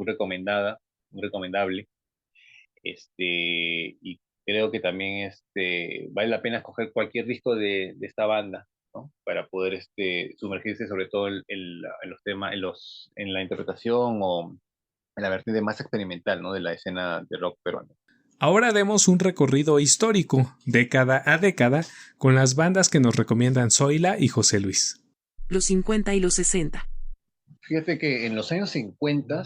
recomendada, muy recomendable. Y creo que también vale la pena escoger cualquier disco de esta banda, ¿no? Para poder sumergirse sobre todo en los temas, en la interpretación o en la vertiente más experimental, ¿no? De la escena de rock peruano. Ahora demos un recorrido histórico, década a década, con las bandas que nos recomiendan Zoila y José Luis. Los 50 y los 60. Fíjate que en los años 50,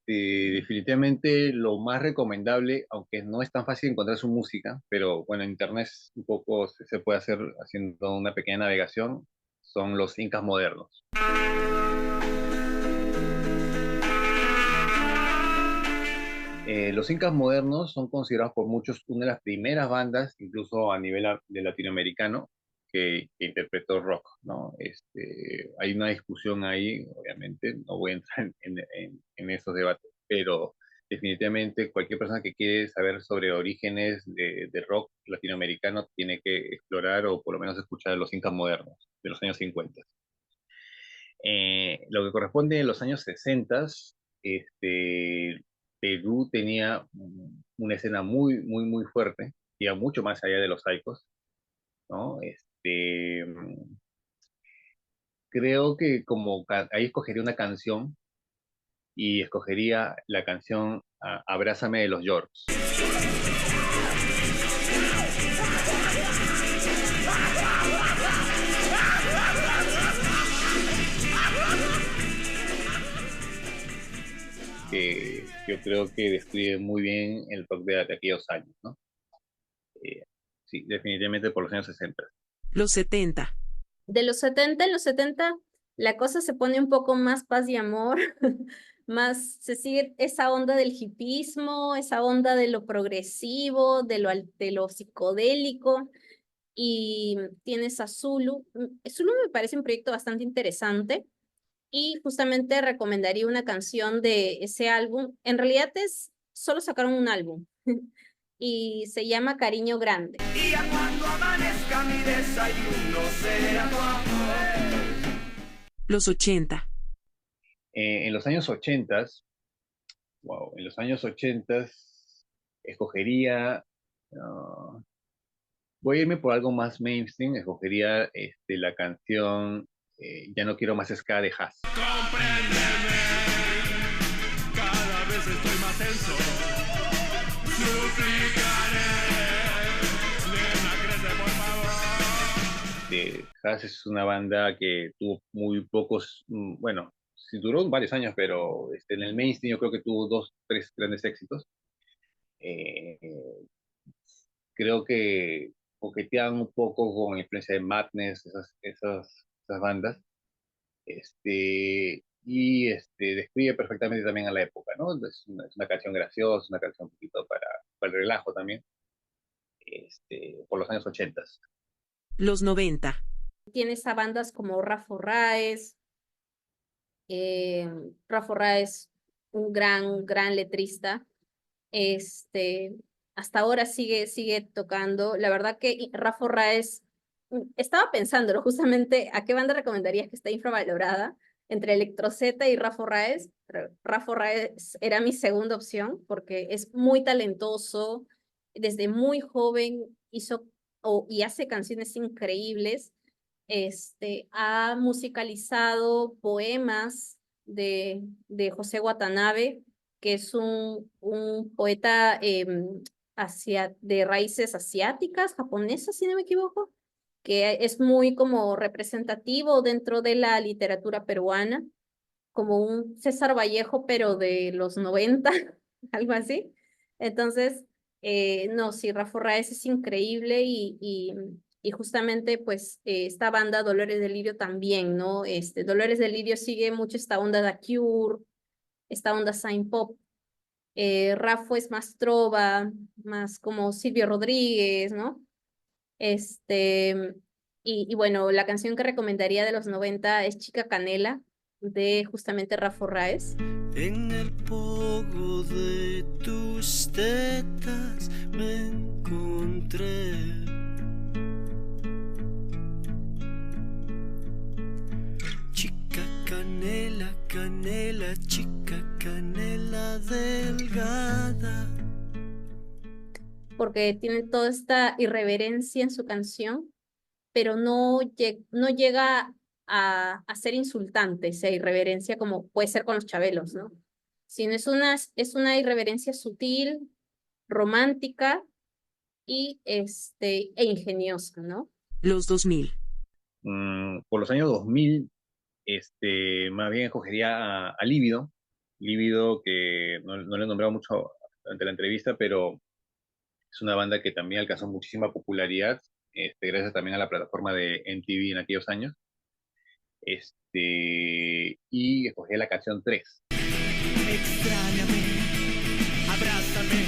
definitivamente lo más recomendable, aunque no es tan fácil encontrar su música, pero bueno, en internet un poco se puede hacer haciendo una pequeña navegación, son los Incas Modernos. Los Incas Modernos son considerados por muchos una de las primeras bandas, incluso a nivel de latinoamericano, que interpretó rock, ¿no? Hay una discusión ahí, obviamente, no voy a entrar en esos debates, pero definitivamente cualquier persona que quiere saber sobre orígenes de rock latinoamericano tiene que explorar o por lo menos escuchar a los Incas Modernos de los años 50. Lo que corresponde a los años 60, Perú tenía una escena muy, muy, muy fuerte, iba mucho más allá de los saicos, ¿no? Creo que ahí escogería una canción y escogería la canción Abrázame de los Yorks. Que yo creo que describe muy bien el rock de aquellos años, ¿no? Sí, definitivamente por los años 60. Los 70. De los 70, en los 70 la cosa se pone un poco más paz y amor, más se sigue esa onda del hipismo, esa onda de lo progresivo, de lo psicodélico, y tienes a Zulu. Zulu me parece un proyecto bastante interesante y justamente recomendaría una canción de ese álbum. En realidad solo sacaron un álbum y se llama Cariño Grande. Y ya cuando amanezca mi desayuno será tu amor. Los 80. En los años 80, en los años 80 escogería, voy a irme por algo más mainstream, escogería la canción Ya no quiero más ska de Hass. Compréndeme, cada vez estoy más tenso. Suplicaré, nena, crece por favor. Hass es una banda que tuvo muy pocos, bueno, sí duró varios años, pero en el mainstream yo creo que tuvo 2, 3 grandes éxitos. Eh, Creo que coquetean un poco con la influencia de Madness, esas bandas, describe perfectamente también a la época, ¿no? Es una canción graciosa, una canción un poquito para el relajo también, por los años 80. Los 90. Tienes a bandas como Rafo Raez. Rafo Raez, un gran letrista. Hasta ahora sigue tocando. La verdad que Rafo Raez, estaba pensándolo justamente, ¿a qué banda recomendarías que está infravalorada? Entre Electroceta y Rafo Raez. Rafo Raez era mi segunda opción porque es muy talentoso. Desde muy joven y hace canciones increíbles. Ha musicalizado poemas de José Watanabe, que es un poeta de raíces asiáticas, japonesas, si no me equivoco, que es muy como representativo dentro de la literatura peruana, como un César Vallejo, pero de los 90, algo así. Entonces, no, sí, Rafa Raez es increíble y justamente pues esta banda Dolores de Lirio también, ¿no? Dolores de Lirio sigue mucho esta onda de The Cure, esta onda Saint Pop. Rafa es más trova, más como Silvio Rodríguez, ¿no? Este, y bueno, la canción que recomendaría de los 90 es Chica Canela, de justamente Rafa Raez. En el pogo de tus tetas me encontré. Chica canela, canela, chica canela delgada. Porque tiene toda esta irreverencia en su canción, pero no llega a ser insultante esa irreverencia como puede ser con los Chabelos, ¿no? Sino es una irreverencia sutil, romántica e ingeniosa, ¿no? Los 2000. Por los años 2000, más bien escogería a Lívido. Lívido, que no le he nombrado mucho durante la entrevista, pero es una banda que también alcanzó muchísima popularidad, gracias también a la plataforma de MTV en aquellos años. Y escogí la canción 3. Extrañame, abrázame.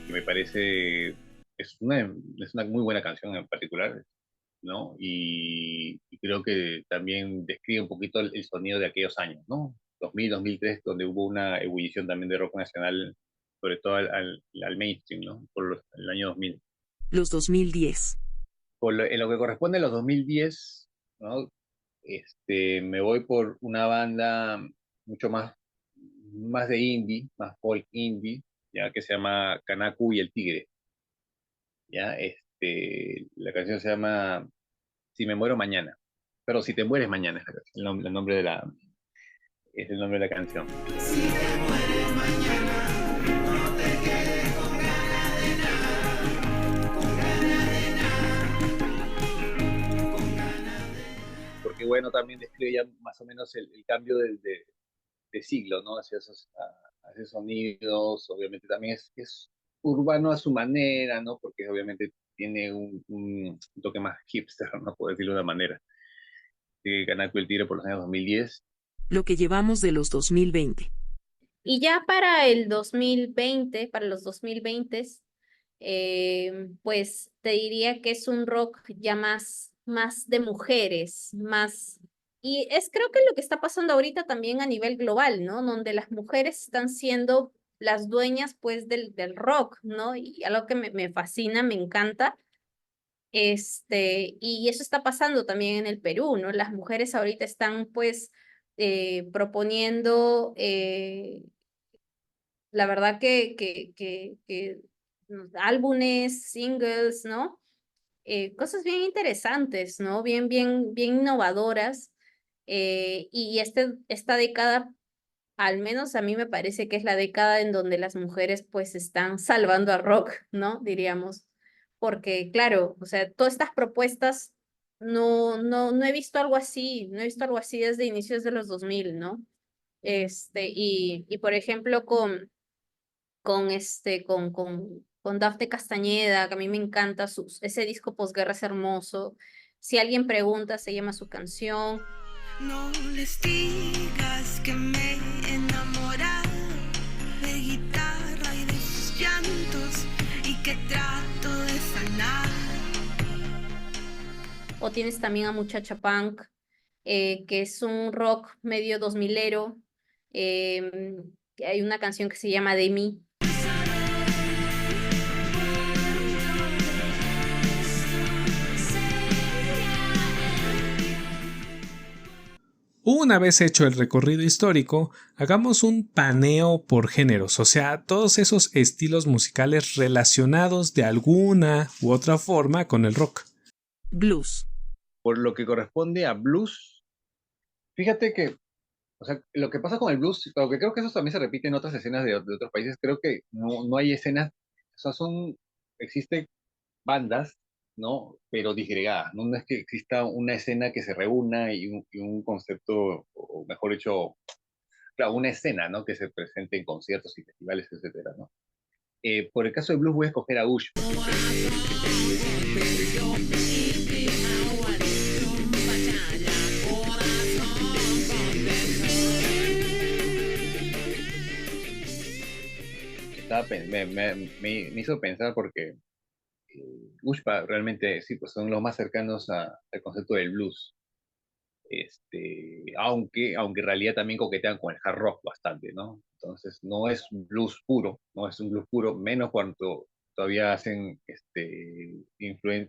Que me parece, es una muy buena canción en particular, ¿no? Y creo que también describe un poquito el sonido de aquellos años, ¿no? 2000, 2003, donde hubo una ebullición también de rock nacional, sobre todo al mainstream, ¿no? El año 2000. Los 2010. En lo que corresponde a los 2010, ¿no? Me voy por una banda mucho más de indie, más folk indie, ya que se llama Kanaku y el Tigre. Ya, la canción se llama Si me muero mañana. Pero si te mueres mañana es el nombre es el nombre de la canción. Si te mueres mañana, no te quedes con ganas de nada, con ganas de nada, con ganas de... Porque bueno, también describe ya más o menos el cambio de siglo, ¿no? Hacia sonidos, obviamente también es urbano a su manera, ¿no? Porque obviamente tiene un toque más hipster, no puedo decirlo de una manera. Kanaku y el Tigre por los años 2010. Lo que llevamos de los 2020. Y ya para el 2020, para los 2020, pues te diría que es un rock ya más de mujeres, más... Y es creo que lo que está pasando ahorita también a nivel global, ¿no? Donde las mujeres están siendo las dueñas, pues, del rock, ¿no? Y algo que me fascina, me encanta. Y eso está pasando también en el Perú, ¿no? Las mujeres ahorita están, pues, proponiendo la verdad que álbumes, singles, ¿no? Cosas bien interesantes, ¿no? Bien innovadoras. Y esta década, al menos a mí me parece que es la década en donde las mujeres pues están salvando al rock, ¿no? Diríamos. Porque, claro, o sea, todas estas propuestas, no he visto algo así, no he visto algo así desde inicios de los 2000, ¿no? Y por ejemplo, con Dafne Castañeda, que a mí me encanta, ese disco posguerra es hermoso. Si alguien pregunta, se llama su canción. No les digas que me he enamorado de guitarra y de sus llantos y que trato de sanar. O tienes también a Muchacha Punk, que es un rock medio 2000ero. Hay una canción que se llama De mí. Una vez hecho el recorrido histórico, hagamos un paneo por géneros, o sea, todos esos estilos musicales relacionados de alguna u otra forma con el rock. Blues. Por lo que corresponde a blues, fíjate que, o sea, lo que pasa con el blues, aunque creo que eso también se repite en otras escenas de otros países, creo que no hay escenas, o sea, existen bandas ¿no? Pero disgregadas, ¿no? No es que exista una escena que se reúna y un concepto, o mejor dicho, claro, una escena, ¿no? Que se presente en conciertos y festivales, etcétera, ¿no? Por el caso de blues voy a escoger a Ush, porque me hizo pensar porque Ushpa realmente sí, pues son los más cercanos al concepto del blues. Aunque en realidad también coquetean con el hard rock bastante, ¿no? Entonces no es un blues puro, no es un blues puro, menos cuando todavía hacen,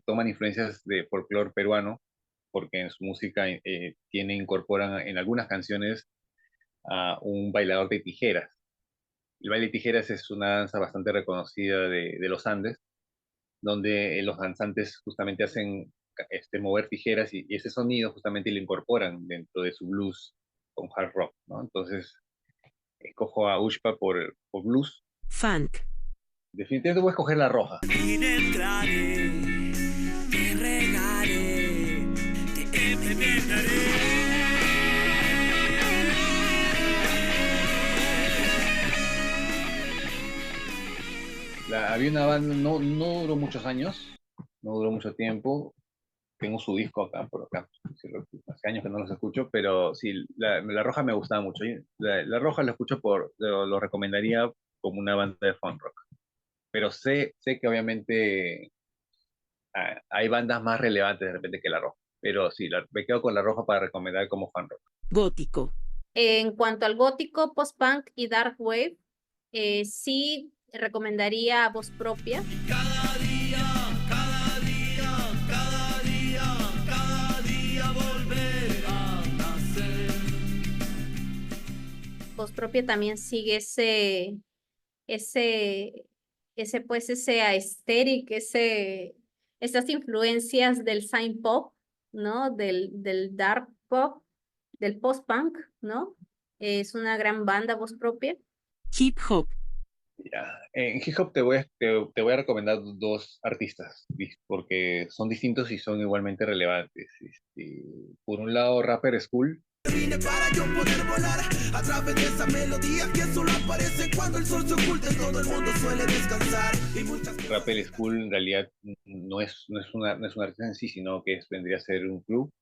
toman influencias de folclore peruano, porque en su música incorporan en algunas canciones a un bailador de tijeras. El baile de tijeras es una danza bastante reconocida de los Andes, donde los danzantes justamente hacen mover tijeras y ese sonido justamente lo incorporan dentro de su blues con hard rock, ¿no? Entonces, escojo a Ushpa por blues. Funk. Definitivamente voy a escoger la roja. Entraré, te regaré, te envenenaré. Había una banda, no duró muchos años, no duró mucho tiempo. Tengo su disco acá, por acá. Hace años que no los escucho, pero sí, la Roja me gustaba mucho. La Roja lo escucho lo recomendaría como una banda de funk rock. Pero sé que obviamente hay bandas más relevantes de repente que La Roja. Pero sí, me quedo con La Roja para recomendar como funk rock. Gótico. En cuanto al gótico, post-punk y dark wave, sí recomendaría Voz Propia. Cada día, cada día, cada día, cada día volver a nacer. Voz Propia también sigue ese aesthetic, esas influencias del synth pop, ¿no? Del dark pop, del post-punk, ¿no? Es una gran banda, Voz Propia. Hip hop. Ya. En hip hop te voy a recomendar dos artistas, porque son distintos y son igualmente relevantes. Por un lado, Rapper School. Vine para yo poder volar a través de esa melodía que solo aparece cuando el sol se oculta y todo el mundo suele descansar. Y muchas Rapper School en realidad no es un artista en sí, sino que vendría a ser un club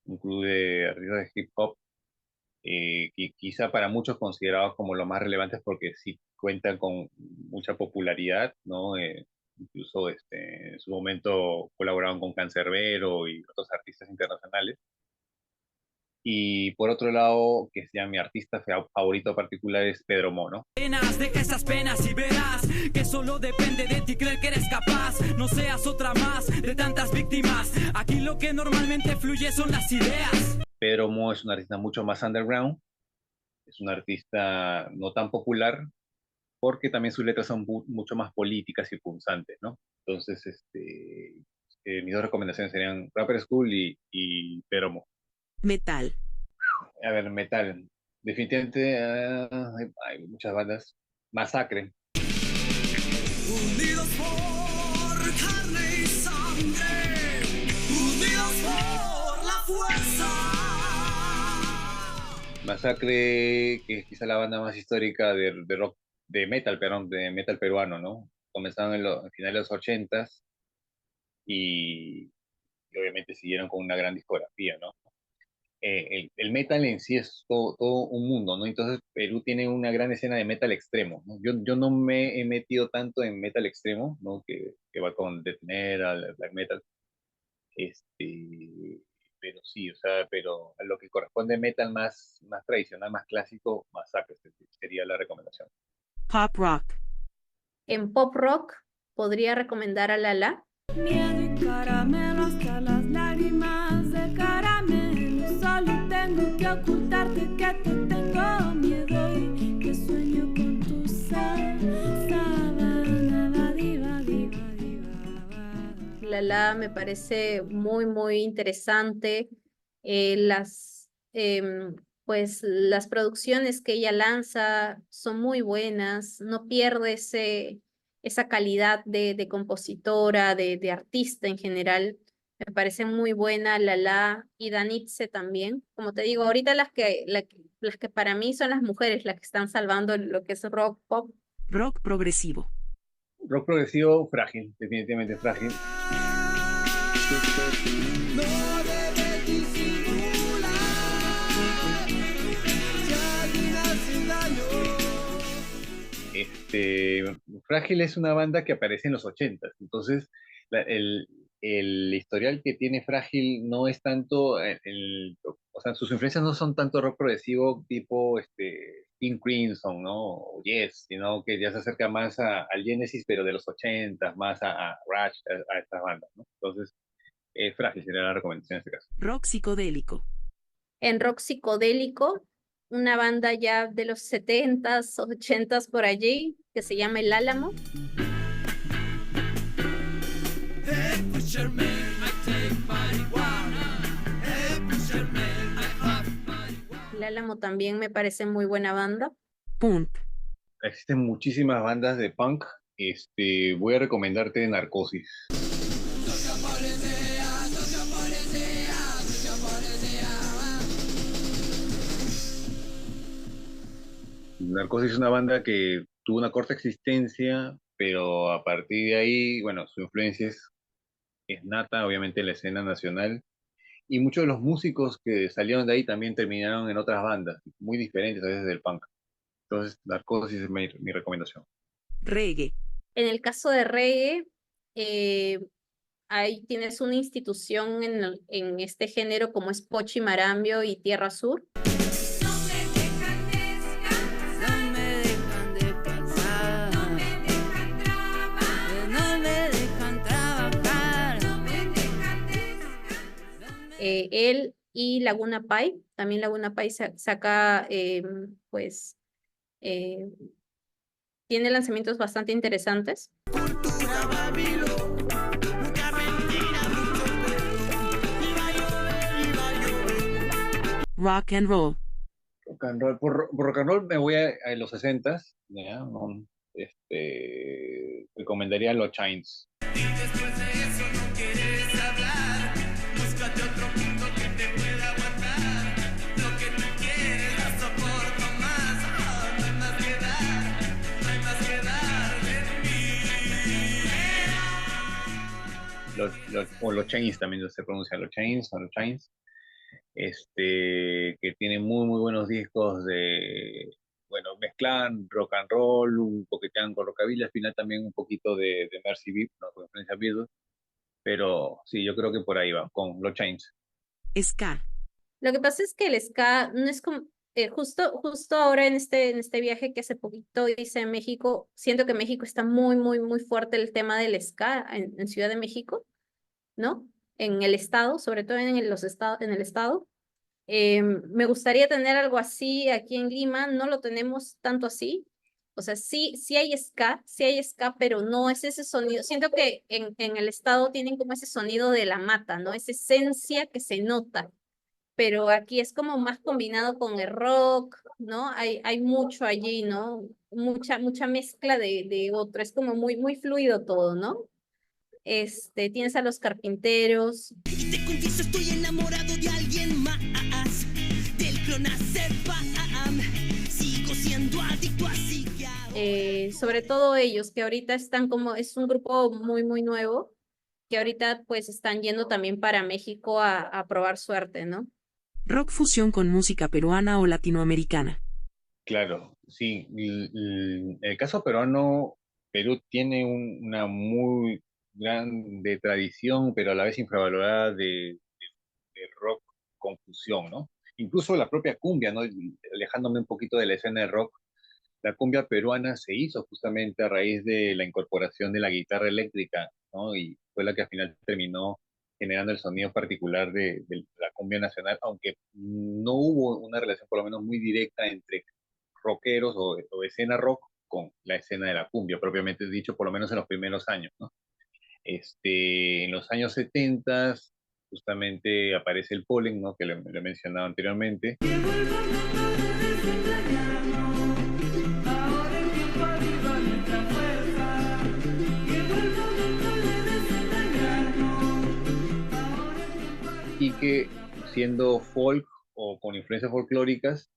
de artistas de hip hop, que quizá para muchos considerados como los más relevantes porque sí cuentan con mucha popularidad, ¿no? Incluso en su momento colaboraron con Canserbero y otros artistas internacionales. Y por otro lado, que sea mi artista favorito particular es Pedro Mono. penas, deja esas penas y verás que solo depende de ti creer que eres capaz. No seas otra más de tantas víctimas. Aquí lo que normalmente fluye son las ideas. Pedro Mo es un artista mucho más underground, es un artista no tan popular, porque también sus letras son mucho más políticas y punzantes, ¿no? Entonces, mis dos recomendaciones serían Rapper School y Pedro Mo. Metal. A ver, metal. Definitivamente hay muchas bandas. Masacre. Unidos por carne y sangre, unidos por la fuerza. Masacre, que es quizá la banda más histórica de rock, de metal, perdón, de metal peruano, ¿no? Comenzaron en finales de los 80s y obviamente siguieron con una gran discografía, ¿no? El metal en sí es todo un mundo, ¿no? Entonces Perú tiene una gran escena de metal extremo, ¿no? Yo no me he metido tanto en metal extremo, ¿no? Que va con death metal, black metal, este, pero sí, o sea, pero a lo que corresponde metal más tradicional, más clásico, Masacre sería la recomendación. Pop rock. En pop rock podría recomendar a Lala. Miedo y caramelo hasta las lágrimas de caramelo. Solo tengo que ocultarte que te tengo miedo y que sueño con tu sábana. Diva, diva, diva. Lala me parece muy, muy interesante. Pues las producciones que ella lanza son muy buenas, no pierde esa calidad de compositora, de artista en general. Me parece muy buena Lala y Danitze también. Como te digo, ahorita las que para mí son las mujeres las que están salvando lo que es rock pop. Rock progresivo. Rock progresivo, Frágil, definitivamente Frágil. No debes disimular, ya alguien hace daño. Frágil es una banda que aparece en los 80s, entonces el historial que tiene Frágil no es tanto, o sea, sus influencias no son tanto rock progresivo tipo King Crimson, ¿no? O Yes, sino que ya se acerca más al Genesis, pero de los 80s, más a Rush, a estas bandas, ¿no? Entonces, Frágil sería la recomendación en este caso. Rock psicodélico. En rock psicodélico, una banda ya de los 70s, 80s por allí, que se llama El Álamo. El Álamo también me parece muy buena banda. Punk. Existen muchísimas bandas de punk. Voy a recomendarte Narcosis. Narcosis es una banda que tuvo una corta existencia, pero a partir de ahí, bueno, su influencia es nata, obviamente, en la escena nacional. Y muchos de los músicos que salieron de ahí también terminaron en otras bandas, muy diferentes a veces del punk. Entonces, Narcosis es mi recomendación. Reggae. En el caso de reggae, ahí tienes una institución en este género como es Pochi Marambio y Tierra Sur. Él y Laguna Pai, también Laguna Pai saca, tiene lanzamientos bastante interesantes. Rock and roll. Rock and roll. Por rock and roll me voy a los 60s, ¿ya? Recomendaría los Chains. O los Chains también se pronuncia, los Chains, que tienen muy muy buenos discos bueno, mezclan rock and roll, un poquitean con rockabilly, al final también un poquito de Mercy Beat, ¿no? Con influencia Beatles, pero sí, yo creo que por ahí va, con los Chains. Ska. Lo que pasa es que el ska no es como, justo ahora en este viaje que hace poquito hice en México, siento que México está muy, muy, muy fuerte el tema del ska en Ciudad de México, ¿no? En el estado, sobre todo en el estado. Me gustaría tener algo así aquí en Lima, no lo tenemos tanto así. O sea, sí hay ska, pero no es ese sonido. Siento que en el estado tienen como ese sonido de la mata, ¿no? Esa esencia que se nota. Pero aquí es como más combinado con el rock, ¿no? Hay mucho allí, ¿no? Mucha mezcla de otro. Es como muy, muy fluido todo, ¿no? Tienes a Los Carpinteros. Y te confieso, estoy enamorado de alguien más. Del clonazepam. Sigo siendo adicto así que Sobre todo ellos, que ahorita están como, es un grupo muy, muy nuevo, que ahorita pues están yendo también para México a probar suerte, ¿no? Rock fusión con música peruana o latinoamericana. Claro, sí. El caso peruano, Perú tiene una muy grande tradición, pero a la vez infravalorada de rock con fusión, ¿no? Incluso la propia cumbia, ¿no? Alejándome un poquito de la escena de rock, la cumbia peruana se hizo justamente a raíz de la incorporación de la guitarra eléctrica, ¿no? Y fue la que al final terminó generando el sonido particular de la cumbia nacional, aunque no hubo una relación por lo menos muy directa entre rockeros o escena rock con la escena de la cumbia, propiamente dicho, por lo menos en los primeros años, ¿no? En los años 70 justamente aparece el Polen, ¿no? Que le he mencionado anteriormente. Iquique, siendo folk o con influencias folclóricas,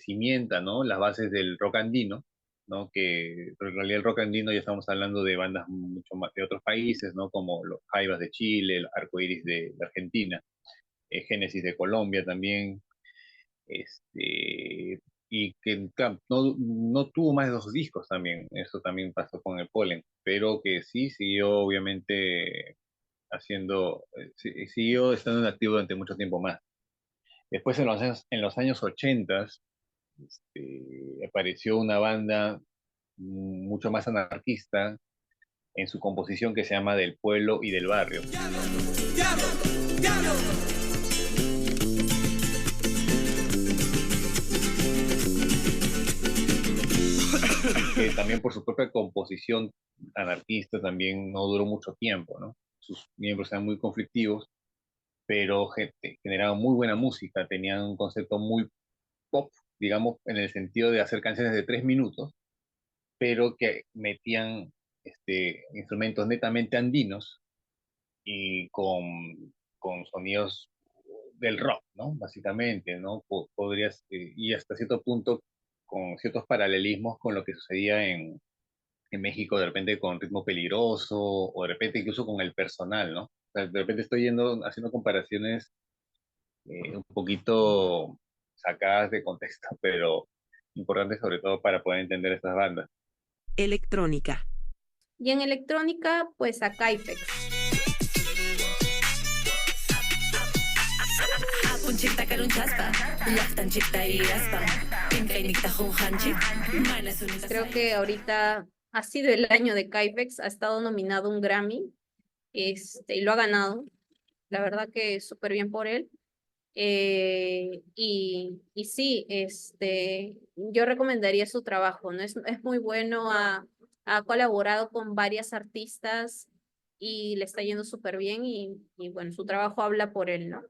cimienta, ¿no? Las bases del rock andino, ¿no? Que en realidad el rock andino ya estamos hablando de bandas mucho más de otros países, ¿no? Como los Jaivas de Chile, el Arcoiris de Argentina, Génesis de Colombia también, y que claro, no tuvo más de 2 discos también, eso también pasó con el Polen, pero que sí siguió obviamente siguió estando en activo durante mucho tiempo más. Después en los años 80 apareció una banda mucho más anarquista en su composición que se llama Del Pueblo y del Barrio. Diablo, diablo. Que también por su propia composición anarquista también no duró mucho tiempo, ¿no? Sus miembros eran muy conflictivos, pero generaban muy buena música, tenían un concepto muy pop, digamos, en el sentido de hacer canciones de 3 minutos, pero que metían instrumentos netamente andinos y con sonidos del rock, ¿no? Básicamente, ¿no? Podrías, y hasta cierto punto con ciertos paralelismos con lo que sucedía en México, de repente con Ritmo Peligroso, o de repente incluso con El Personal, ¿no? O sea, de repente estoy haciendo comparaciones un poquito sacadas de contexto, pero importantes sobre todo para poder entender estas bandas. Electrónica. Y en electrónica, pues a Kaifex. Creo que ahorita ha sido el año de Kaifex, ha estado nominado a un Grammy, y lo ha ganado. La verdad que súper bien por él. Y sí, yo recomendaría su trabajo, ¿no? Es muy bueno, ha colaborado con varias artistas y le está yendo súper bien y bueno, su trabajo habla por él, ¿no?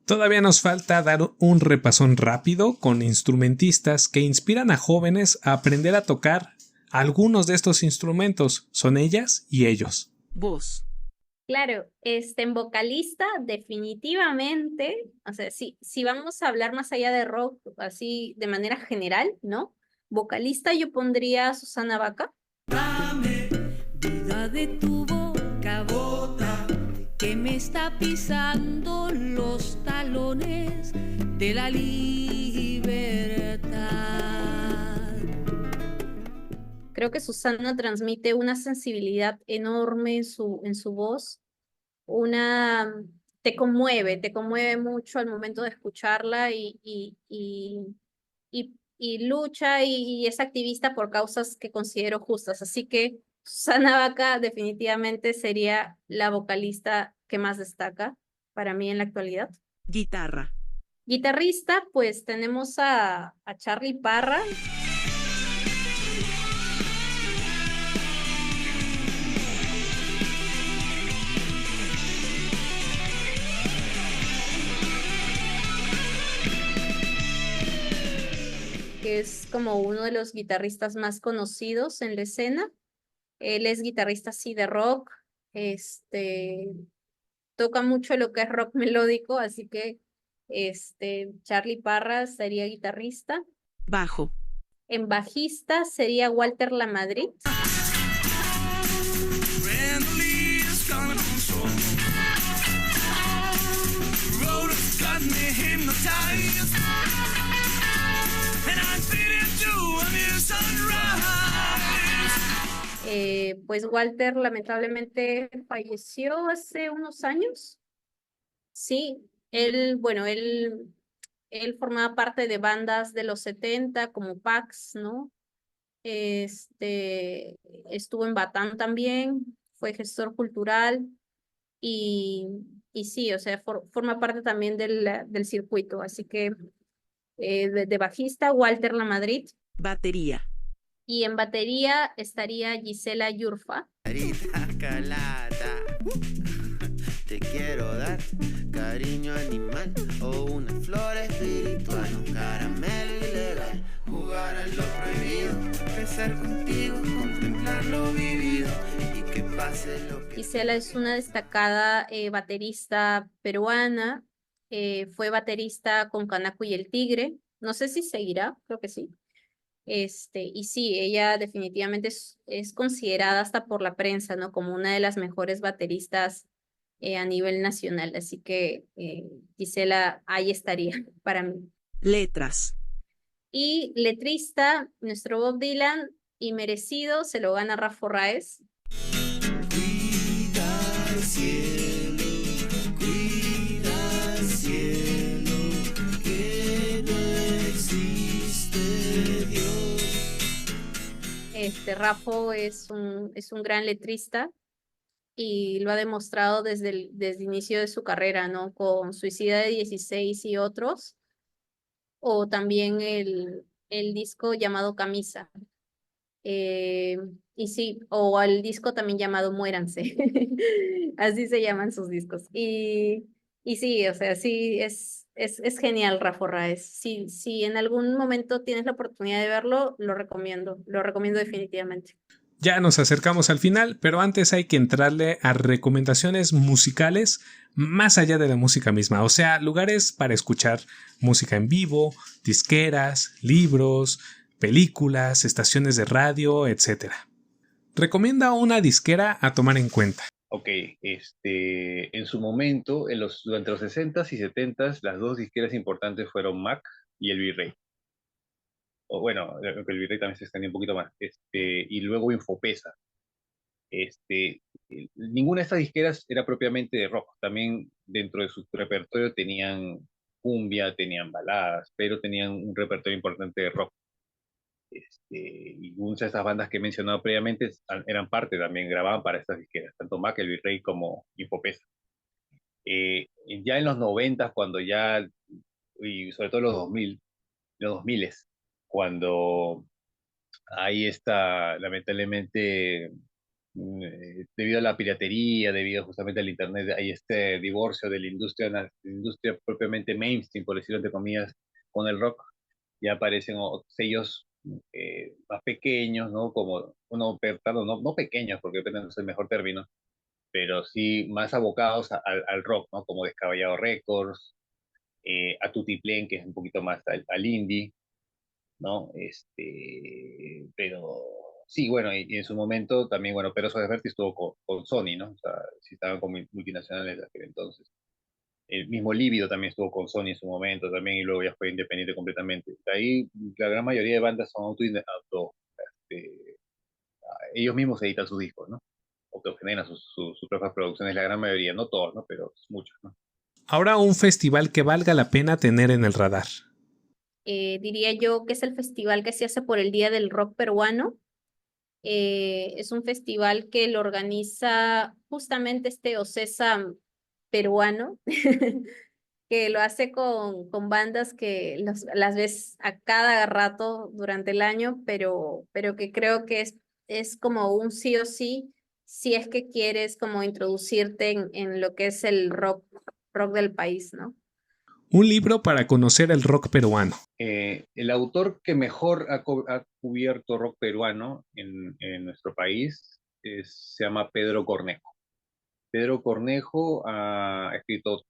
Todavía nos falta dar un repasón rápido con instrumentistas que inspiran a jóvenes a aprender a tocar algunos de estos instrumentos. Son ellas y ellos. Voz. Claro, en vocalista definitivamente, o sea, si vamos a hablar más allá de rock, así de manera general, ¿no? Vocalista yo pondría a Susana Baca. Dame vida de tu boca, bota, que me está pisando los talones de la libertad. Creo que Susana transmite una sensibilidad enorme en su voz, te conmueve mucho al momento de escucharla y lucha y es activista por causas que considero justas. Así que Susana Baca definitivamente sería la vocalista que más destaca para mí en la actualidad. Guitarra. Guitarrista, pues tenemos a Charly Parra. Que es como uno de los guitarristas más conocidos en la escena. Él es guitarrista así de rock, toca mucho lo que es rock melódico, así que Charly Parra sería guitarrista. Bajo. En bajista sería Walter Lamadrid. Pues Walter lamentablemente falleció hace unos años. Sí, él formaba parte de bandas de los 70 como Pax, ¿no? Estuvo en Batán también, fue gestor cultural y sí, o sea, forma parte también del circuito. Así que de bajista, Walter Lamadrid. Batería. Y en batería estaría Gisela Yurfa. Te quiero dar cariño animal o una flor espiritual, un caramelo ilegal, jugar a lo prohibido, rezar contigo, contemplar lo vivido y que pase hace lo que Gisela es una destacada baterista peruana. Fue baterista con Canaco y el Tigre. No sé si seguirá, creo que sí. Y sí, ella definitivamente es considerada hasta por la prensa, ¿no? Como una de las mejores bateristas a nivel nacional. Así que Gisela ahí estaría para mí. Letras. Y letrista, nuestro Bob Dylan, y merecido, se lo gana Rafo Raez. Cuida el cielo, cuida el cielo, que no existe Dios. Rafo es un gran letrista y lo ha demostrado desde el inicio de su carrera, ¿no? Con Suicida de 16 y otros, o también el disco llamado Camisa. Eh, y sí, o al disco también llamado Muéranse. Así se llaman sus discos. Y sí, o sea, sí, es genial Rafa Raez. Si en algún momento tienes la oportunidad de verlo, lo recomiendo definitivamente. Ya nos acercamos al final, pero antes hay que entrarle a recomendaciones musicales más allá de la música misma, o sea, lugares para escuchar música en vivo, disqueras, libros, películas, estaciones de radio, etc. Recomienda una disquera a tomar en cuenta. Ok, en su momento, durante los 60s y 70s, las dos disqueras importantes fueron Mac y el Virrey. O bueno, el Virrey también se extendió un poquito más. Y luego Infopesa. Este, Ninguna de estas disqueras era propiamente de rock. También dentro de su repertorio tenían cumbia, tenían baladas, pero tenían un repertorio importante de rock. Y muchas de estas bandas que he mencionado previamente eran parte también, grababan para estas disqueras, tanto Mac, el Virrey como Infopesa. Ya en los 90, cuando ya, y sobre todo los 2000, cuando ahí está, lamentablemente, debido a la piratería, debido justamente al internet, hay este divorcio de la industria propiamente mainstream, por decirlo entre comillas, con el rock. Ya aparecen sellos más pequeños, ¿no? Como, perdón, no pequeños, porque depende, no es el mejor término, pero sí más abocados al rock, ¿no? Como Descabellado Records, a Tutiplén, que es un poquito más al indie, ¿no? Pero sí, bueno, y en su momento también, bueno, Pero Soderbergh estuvo con Sony, ¿no? O sea, sí estaban con multinacionales de aquel entonces. El mismo Lívido también estuvo con Sony en su momento también y luego ya fue independiente completamente. De ahí, la gran mayoría de bandas son este, ellos mismos editan sus discos, ¿no? O que generan sus propias producciones, la gran mayoría, no todos, ¿no? Pero muchos, ¿no? Ahora un festival que valga la pena tener en el radar. Diría yo que es el festival que se hace por el Día del Rock Peruano. Es un festival que lo organiza justamente este OCESA peruano, que lo hace con bandas que las ves a cada rato durante el año, pero que creo que es como un sí o sí, si es que quieres como introducirte en lo que es el rock del país, ¿no? Un libro para conocer el rock peruano. El autor que mejor ha cubierto rock peruano en nuestro país se llama Pedro Cornejo. Pedro Cornejo ha escrito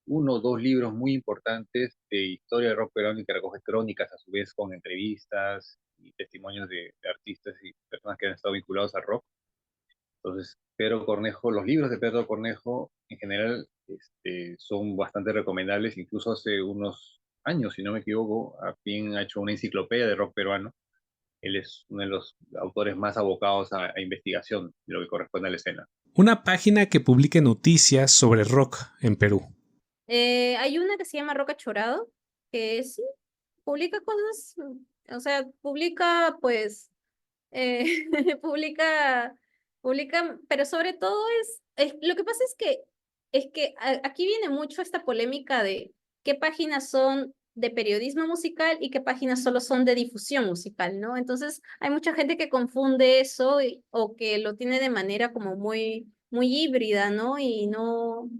uno o dos libros muy importantes de historia de rock peruano y que recoge crónicas a su vez con entrevistas y testimonios de artistas y personas que han estado vinculados al rock. Entonces, Pedro Cornejo, los libros de Pedro Cornejo en general son bastante recomendables. Incluso hace unos años, si no me equivoco, a quien ha hecho una enciclopedia de rock peruano. Él es uno de los autores más abocados a investigación de lo que corresponde a la escena. Una página que publique noticias sobre rock en Perú. Hay una que se llama Rock Achorado, que sí, publica cosas, o sea, publica pues, eh, publica, pero sobre todo lo que pasa es que aquí viene mucho esta polémica de qué páginas son de periodismo musical y qué páginas solo son de difusión musical, ¿no? Entonces hay mucha gente que confunde eso o que lo tiene de manera como muy híbrida, ¿no? Y no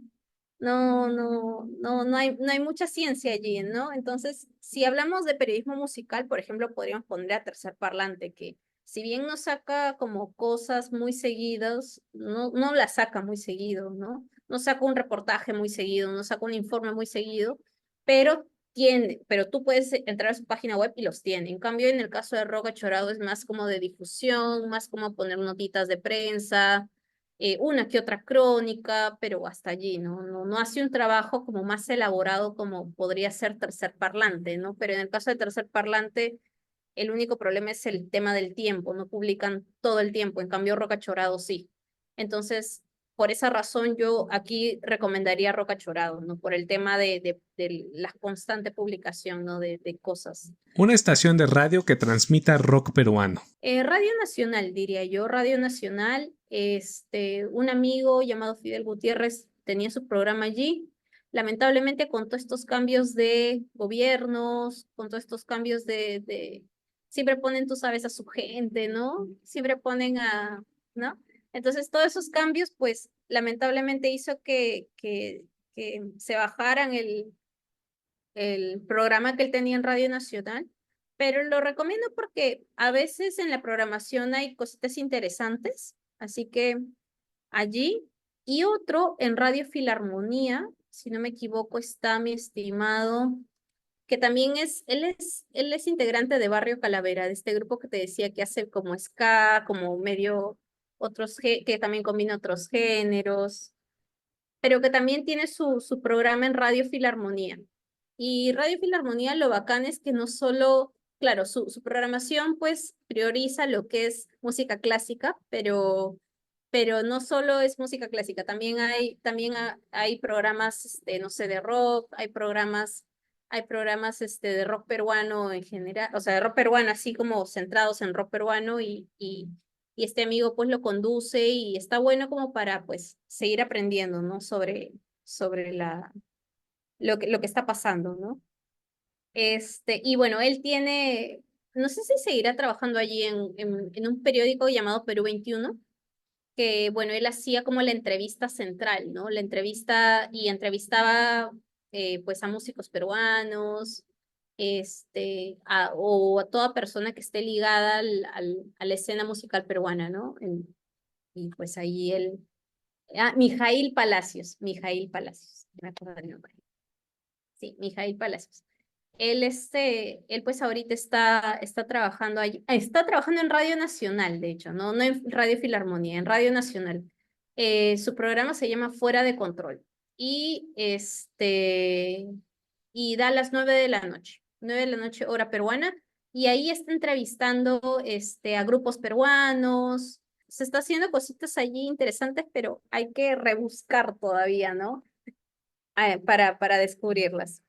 hay mucha ciencia allí, ¿no? Entonces, si hablamos de periodismo musical, por ejemplo, podríamos poner a Tercer Parlante, que si bien no saca como cosas muy seguidas, no las saca muy seguido, ¿no? No saca un reportaje muy seguido, no saca un informe muy seguido, pero pero tú puedes entrar a su página web y los tiene. En cambio, en el caso de Roca Chorado es más como de difusión, más como poner notitas de prensa, una que otra crónica, pero hasta allí, ¿no? No hace un trabajo como más elaborado como podría ser Tercer Parlante, ¿no? Pero en el caso de Tercer Parlante, el único problema es el tema del tiempo, no publican todo el tiempo, en cambio Roca Chorado sí. Entonces, por esa razón yo aquí recomendaría Roca Chorado, ¿no? Por el tema de la constante publicación, ¿no? De cosas. Una estación de radio que transmita rock peruano. Radio Nacional, diría yo, Radio Nacional. Un amigo llamado Fidel Gutiérrez tenía su programa allí. Lamentablemente, con todos estos cambios de gobiernos, con todos estos cambios siempre ponen, tú sabes, a su gente, ¿no? Siempre ponen ¿no? Entonces, todos esos cambios, pues, lamentablemente hizo que se bajaran el programa que él tenía en Radio Nacional, pero lo recomiendo porque a veces en la programación hay cositas interesantes, así que allí. Y otro en Radio Filarmonía, si no me equivoco, está mi estimado, que también él es integrante de Barrio Calavera, de este grupo que te decía que hace como ska, como medio que también combina otros géneros, pero que también tiene su programa en Radio Filarmonía. Y Radio Filarmonía lo bacán es que no solo, claro, su programación pues prioriza lo que es música clásica, pero no solo es música clásica, hay programas, no sé, de rock, hay programas de rock peruano en general, o sea, de rock peruano así como centrados en rock peruano y este amigo pues lo conduce y está bueno como para pues seguir aprendiendo, ¿no? Sobre lo que está pasando, ¿no? Y bueno, él tiene, no sé si seguirá trabajando allí en un periódico llamado Perú 21, que bueno, él hacía como la entrevista central, ¿no? La entrevista y entrevistaba pues a músicos peruanos, o a toda persona que esté ligada a la escena musical peruana, ¿no? Y pues ahí él, Mijail Palacios, me acuerdo del nombre. Sí, Mijail Palacios. Él pues ahorita está trabajando allí, está trabajando en Radio Nacional, de hecho, no en Radio Filarmonía, en Radio Nacional. Su programa se llama Fuera de Control y da a las 9 de la noche, 9 de la noche hora peruana, y ahí está entrevistando a grupos peruanos, se está haciendo cositas allí interesantes, pero hay que rebuscar todavía, ¿no? Para descubrirlas.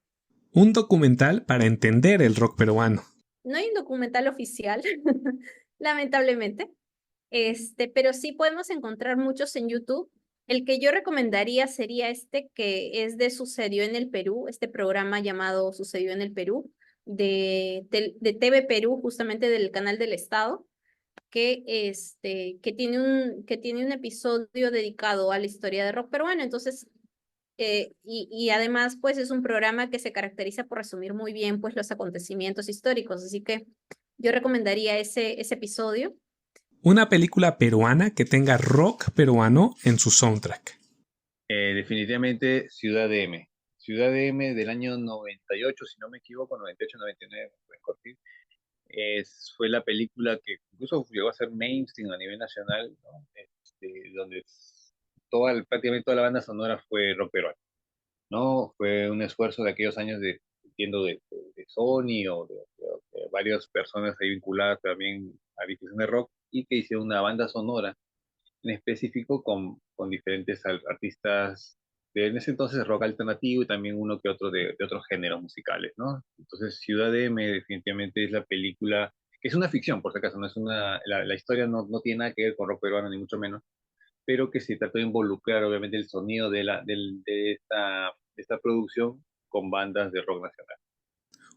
Un documental para entender el rock peruano. No hay un documental oficial, lamentablemente, pero sí podemos encontrar muchos en YouTube. El que yo recomendaría sería que es de Sucedió en el Perú, este programa llamado Sucedió en el Perú, de TV Perú, justamente del canal del Estado, que tiene un episodio dedicado a la historia de rock peruano. Entonces, y además, pues es un programa que se caracteriza por resumir muy bien pues los acontecimientos históricos, así que yo recomendaría ese episodio. Una película peruana que tenga rock peruano en su soundtrack. Definitivamente Ciudad M. Ciudad M del año 98, si no me equivoco, 98, 99, me pueden corregir. Fue la película que incluso llegó a ser mainstream a nivel nacional, ¿no? Donde prácticamente toda la banda sonora fue rock peruano, ¿no? Fue un esfuerzo de aquellos años entiendo, de Sony o de varias personas ahí vinculadas también a difusión de rock y que hicieron una banda sonora en específico con diferentes artistas en ese entonces rock alternativo y también uno que otro de otros géneros musicales, ¿no? Entonces Ciudad M definitivamente es la película, que es una ficción por si acaso, no es la historia no tiene nada que ver con rock peruano ni mucho menos, pero que se trató de involucrar obviamente el sonido de esta producción con bandas de rock nacional.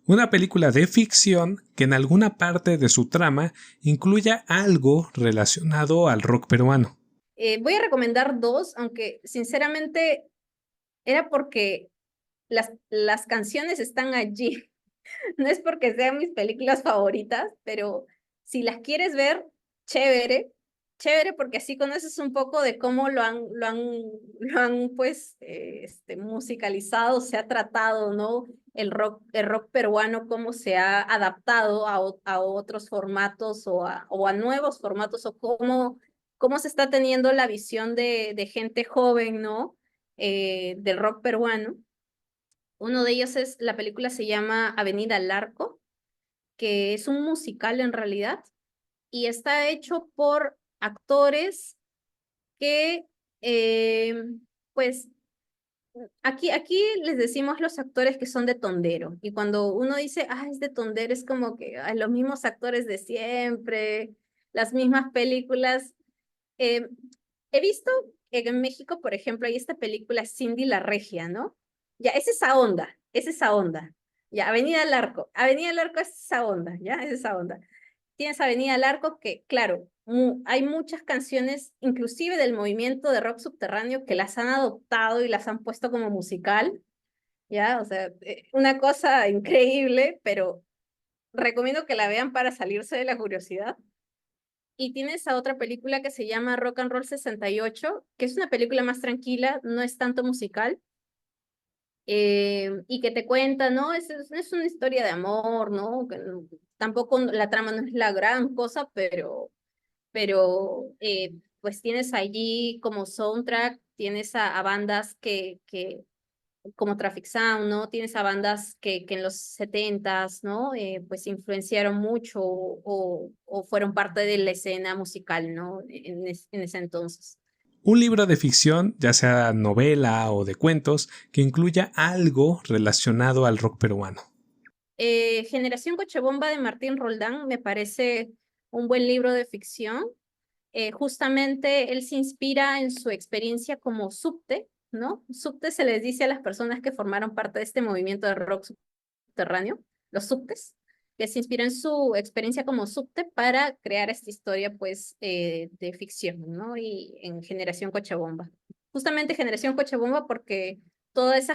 Una película de ficción que en alguna parte de su trama incluya algo relacionado al rock peruano. Voy a recomendar dos, aunque sinceramente era porque las canciones están allí. No es porque sean mis películas favoritas, pero Si las quieres ver, chévere, chévere porque así conoces un poco de cómo lo han pues, musicalizado, se ha tratado, ¿no? El rock peruano, cómo se ha adaptado a otros formatos o a nuevos formatos, o cómo se está teniendo la visión de gente joven, ¿no? Del rock peruano. Uno de ellos es, la película se llama Avenida al Arco, que es un musical en realidad, y está hecho por actores que, pues, aquí les decimos los actores que son de tondero, y cuando uno dice, ah, es de tondero, es como que ay, los mismos actores de siempre, las mismas películas. Eh, He visto que en México, por ejemplo, hay esta película Cindy la Regia, ¿no? Ya, es esa onda, es esa onda. Ya, Avenida del Arco es esa onda, ¿ya? Es esa onda. Tienes Avenida del Arco que, claro, hay muchas canciones, inclusive del movimiento de rock subterráneo, que las han adoptado y las han puesto como musical, ¿ya? O sea, una cosa increíble, pero recomiendo que la vean para salirse de la curiosidad. Y tienes a otra película que se llama Rock and Roll 68, que es una película más tranquila, no es tanto musical, y que te cuenta, ¿no? Es una historia de amor, ¿no? Tampoco la trama no es la gran cosa, pero pues tienes allí como soundtrack, tienes a bandas que como Traffic Sound, ¿no? Tienes a bandas que en los 70s, ¿no? Pues influenciaron mucho o fueron parte de la escena musical, ¿no? En ese entonces. Un libro de ficción, ya sea novela o de cuentos, que incluya algo relacionado al rock peruano. Generación Cochabamba de Martín Roldán me parece un buen libro de ficción. Justamente él se inspira en su experiencia como subte, ¿no? Subte se les dice a las personas que formaron parte de este movimiento de rock subterráneo, los subtes, que se inspiró en su experiencia como subte para crear esta historia, pues, de ficción, ¿no? Y en Generación Cochabamba. Justamente Generación Cochabamba porque toda la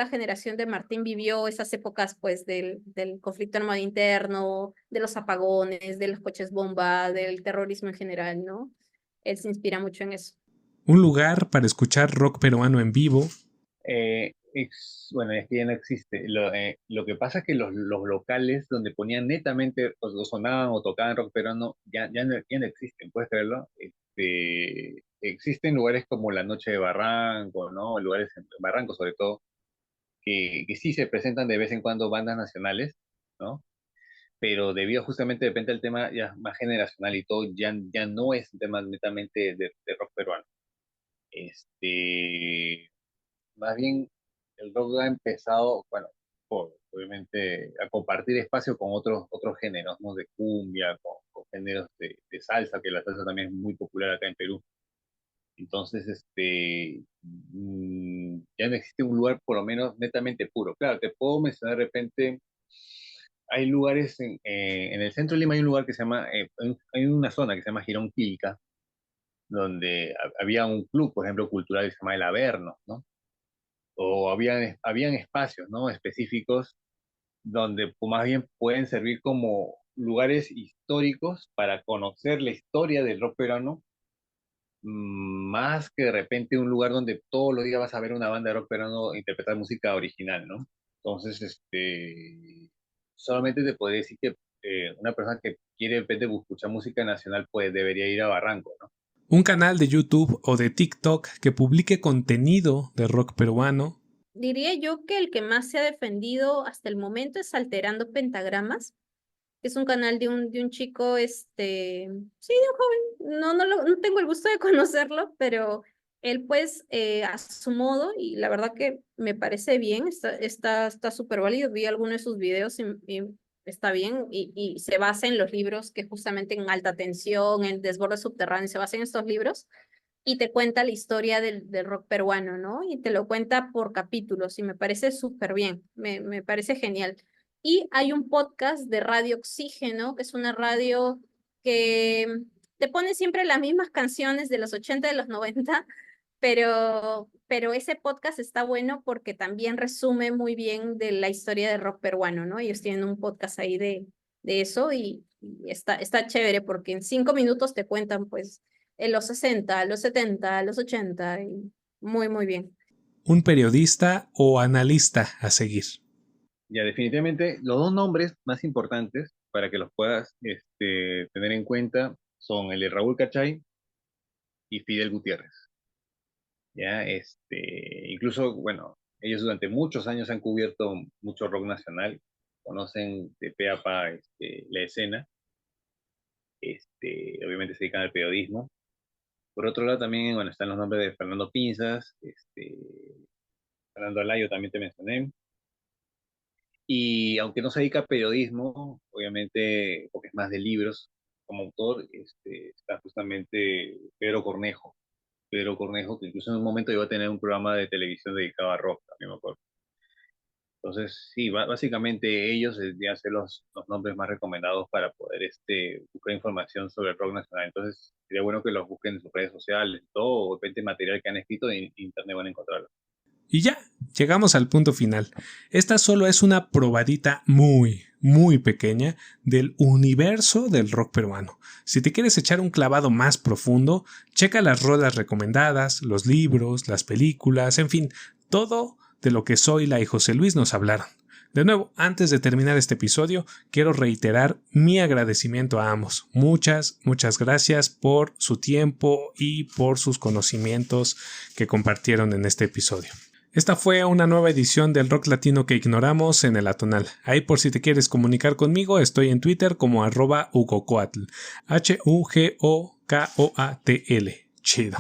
generación de Martín vivió esas épocas, pues, del conflicto armado interno, de los apagones, de los coches bomba, del terrorismo en general, ¿no? Él se inspira mucho en eso. Un lugar para escuchar rock peruano en vivo. Bueno, es que ya no existe. Lo que pasa es que los locales donde ponían netamente, o sonaban o tocaban rock peruano, ya no existen, ¿puedes creerlo? Existen lugares como la Noche de Barranco, ¿no? Lugares en Barranco sobre todo, que sí se presentan de vez en cuando bandas nacionales, ¿no? Pero debido justamente, depende del tema ya más generacional y todo, ya no es un tema netamente de rock peruano. Más bien el rock ha empezado, bueno, obviamente a compartir espacio con otros géneros, ¿no? De cumbia, con géneros de salsa, que la salsa también es muy popular acá en Perú. Entonces, ya no existe un lugar por lo menos netamente puro. Claro, te puedo mencionar de repente, hay lugares en el centro de Lima, hay un lugar que se llama, hay una zona que se llama Girón Quilca, donde había un club, por ejemplo, cultural que se llama El Averno, ¿no? O habían espacios, ¿no? Específicos donde pues, más bien pueden servir como lugares históricos para conocer la historia del rock peruano, más que de repente un lugar donde todos los días vas a ver una banda de rock peruano interpretar música original, ¿no? Entonces, solamente te podría decir que una persona que quiere de repente escuchar música nacional, pues debería ir a Barranco, ¿no? Un canal de YouTube o de TikTok que publique contenido de rock peruano. Diría yo que el que más se ha defendido hasta el momento es Alterando Pentagramas, que es un canal de un chico, sí, de un joven, no tengo el gusto de conocerlo, pero él pues a su modo, y la verdad que me parece bien, está súper válido, vi algunos de sus videos y está bien, y se basa en los libros que justamente en Alta Tensión, en Desborde Subterráneo, se basa en estos libros, y te cuenta la historia del rock peruano, ¿no? Y te lo cuenta por capítulos y me parece súper bien, me parece genial. Y hay un podcast de Radio Oxígeno, que es una radio que te pone siempre las mismas canciones de los 80 y de los 90, pero ese podcast está bueno porque también resume muy bien de la historia del rock peruano, ¿no? Ellos tienen un podcast ahí de eso y y está chévere porque en 5 minutos te cuentan pues en los 60, los 70, los 80 y muy, muy bien. Un periodista o analista a seguir. Ya, definitivamente, los dos nombres más importantes para que los puedas tener en cuenta son el de Raúl Cachay y Fidel Gutiérrez. Ya, incluso, bueno, ellos durante muchos años han cubierto mucho rock nacional, conocen de pe a pa la escena, obviamente se dedican al periodismo. Por otro lado también, bueno, están los nombres de Fernando Pinzas, Fernando Alayo también te mencioné. Y aunque no se dedica a periodismo, obviamente, porque es más de libros, como autor, está justamente Pedro Cornejo. Pedro Cornejo, que incluso en un momento llegó a tener un programa de televisión dedicado a rock, también me acuerdo. Entonces, sí, básicamente ellos deberían ser los nombres más recomendados para poder buscar información sobre el rock nacional. Entonces, sería bueno que los busquen en sus redes sociales, todo, o de repente material que han escrito en internet van a encontrarlo. Y ya, llegamos al punto final. Esta solo es una probadita muy, muy pequeña del universo del rock peruano. Si te quieres echar un clavado más profundo, checa las rolas recomendadas, los libros, las películas, en fin, todo de lo que Zoila y José Luis nos hablaron. De nuevo, antes de terminar este episodio, quiero reiterar mi agradecimiento a ambos. Muchas, muchas gracias por su tiempo y por sus conocimientos que compartieron en este episodio. Esta fue una nueva edición del Rock Latino que ignoramos en el Atonal. Ahí por si te quieres comunicar conmigo, estoy en Twitter como @hugocoatl. HUGOKOATL. Chido.